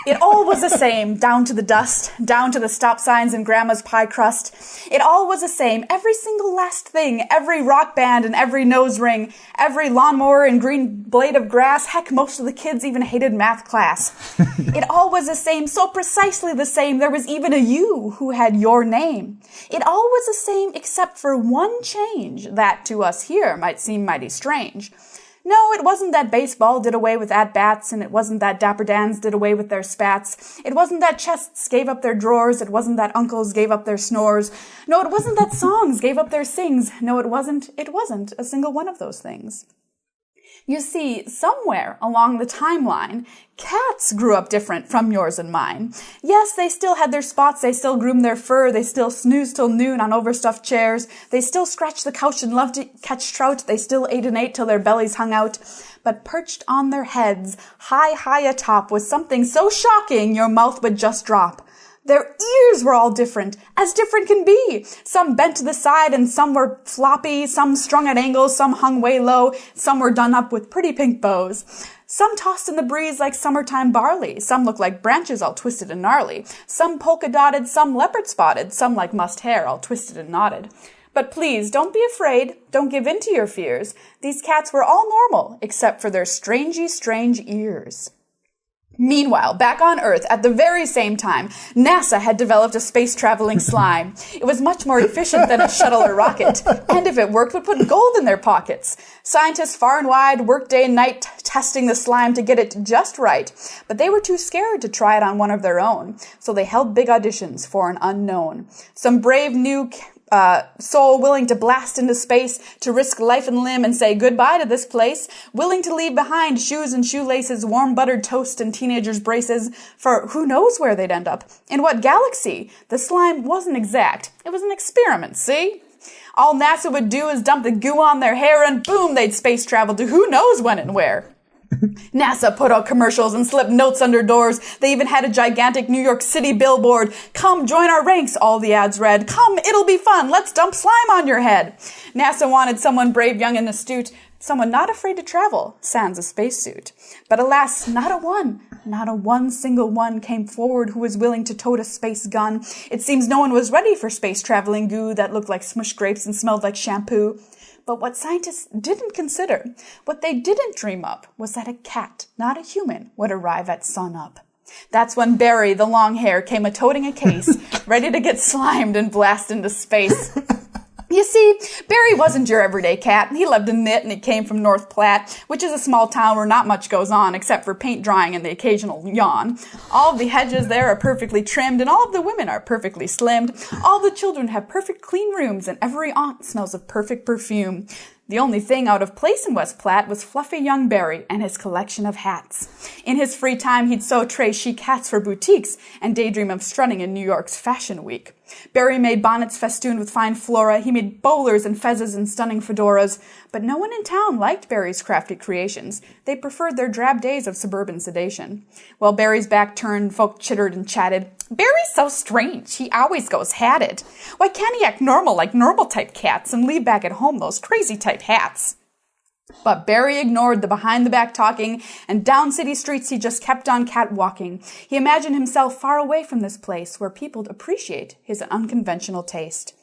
It all was the same, down to the dust, down to the stop signs and grandma's pie crust. It all was the same, every single last thing, every rock band and every nose ring, every lawnmower and green blade of grass. Heck, most of the kids even hated math class. It all was the same, so precisely the same, there was even a you who had your name. It all was the same except for one change that to us here might seem mighty strange. No, it wasn't that baseball did away with at-bats, and it wasn't that Dapper Dans did away with their spats. It wasn't that chests gave up their drawers, it wasn't that uncles gave up their snores. No, it wasn't that songs gave up their sings. No, it wasn't a single one of those things. You see, somewhere along the timeline, cats grew up different from yours and mine. Yes, they still had their spots, they still groomed their fur, they still snoozed till noon on overstuffed chairs, they still scratched the couch and loved to catch trout, they still ate and ate till their bellies hung out. But perched on their heads, high atop, was something so shocking your mouth would just drop. Their ears were all different, as different can be. Some bent to the side and some were floppy, some strung at angles, some hung way low, some were done up with pretty pink bows. Some tossed in the breeze like summertime barley, some looked like branches all twisted and gnarly, some polka-dotted, some leopard-spotted, some like mussed hair all twisted and knotted. But please, don't be afraid, don't give in to your fears. These cats were all normal, except for their strangey strange ears. Meanwhile, back on Earth, at the very same time, NASA had developed a space-traveling slime. It was much more efficient than a shuttle or rocket, and if it worked, would put gold in their pockets. Scientists far and wide worked day and night testing the slime to get it just right, but they were too scared to try it on one of their own, so they held big auditions for an unknown. Some brave new soul willing to blast into space, to risk life and limb and say goodbye to this place, willing to leave behind shoes and shoelaces, warm buttered toast and teenagers' braces, for who knows where they'd end up, in what galaxy. The slime wasn't exact. It was an experiment, see? All NASA would do is dump the goo on their hair and boom, they'd space travel to who knows when and where. NASA put out commercials and slipped notes under doors. They even had a gigantic New York City billboard. Come, join our ranks, all the ads read. Come, it'll be fun. Let's dump slime on your head. NASA wanted someone brave, young, and astute. Someone not afraid to travel, sans a spacesuit. But alas, not a one single one came forward who was willing to tote a space gun. It seems no one was ready for space traveling goo that looked like smushed grapes and smelled like shampoo. But what scientists didn't consider, what they didn't dream up, was that a cat, not a human, would arrive at sunup. That's when Barry, the long hair, came a-toting a case, ready to get slimed and blast into space. You see, Barry wasn't your everyday cat. He loved to knit, and he came from North Platte, which is a small town where not much goes on except for paint drying and the occasional yawn. All of the hedges there are perfectly trimmed, and all of the women are perfectly slimmed. All the children have perfect clean rooms, and every aunt smells of perfect perfume. The only thing out of place in West Platte was fluffy young Barry and his collection of hats. In his free time, he'd sew tray chic hats for boutiques and daydream of strutting in New York's Fashion Week. Barry made bonnets festooned with fine flora. He made bowlers and fezzes and stunning fedoras. But no one in town liked Barry's crafty creations. They preferred their drab days of suburban sedation. While Barry's back turned, folk chittered and chatted. Barry's so strange. He always goes hatted. Why can't he act normal like normal-type cats and leave back at home those crazy-type hats? But Barry ignored the behind-the-back talking, and down city streets he just kept on catwalking. He imagined himself far away from this place where people'd appreciate his unconventional taste.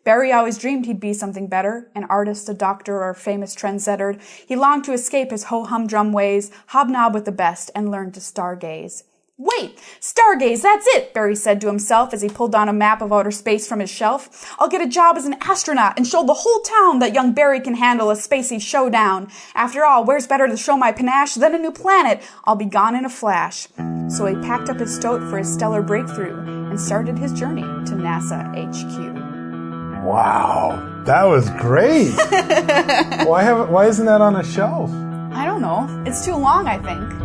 Barry always dreamed he'd be something better, an artist, a doctor, or a famous trendsetter. He longed to escape his ho-humdrum ways, hobnob with the best, and learn to stargaze. Wait! Stargaze, that's it, Barry said to himself as he pulled down a map of outer space from his shelf. I'll get a job as an astronaut and show the whole town that young Barry can handle a spacey showdown. After all, where's better to show my panache than a new planet? I'll be gone in a flash. So he packed up his stoat for his stellar breakthrough and started his journey to NASA HQ. Wow, that was great. Why isn't that on a shelf? I don't know. It's too long, I think.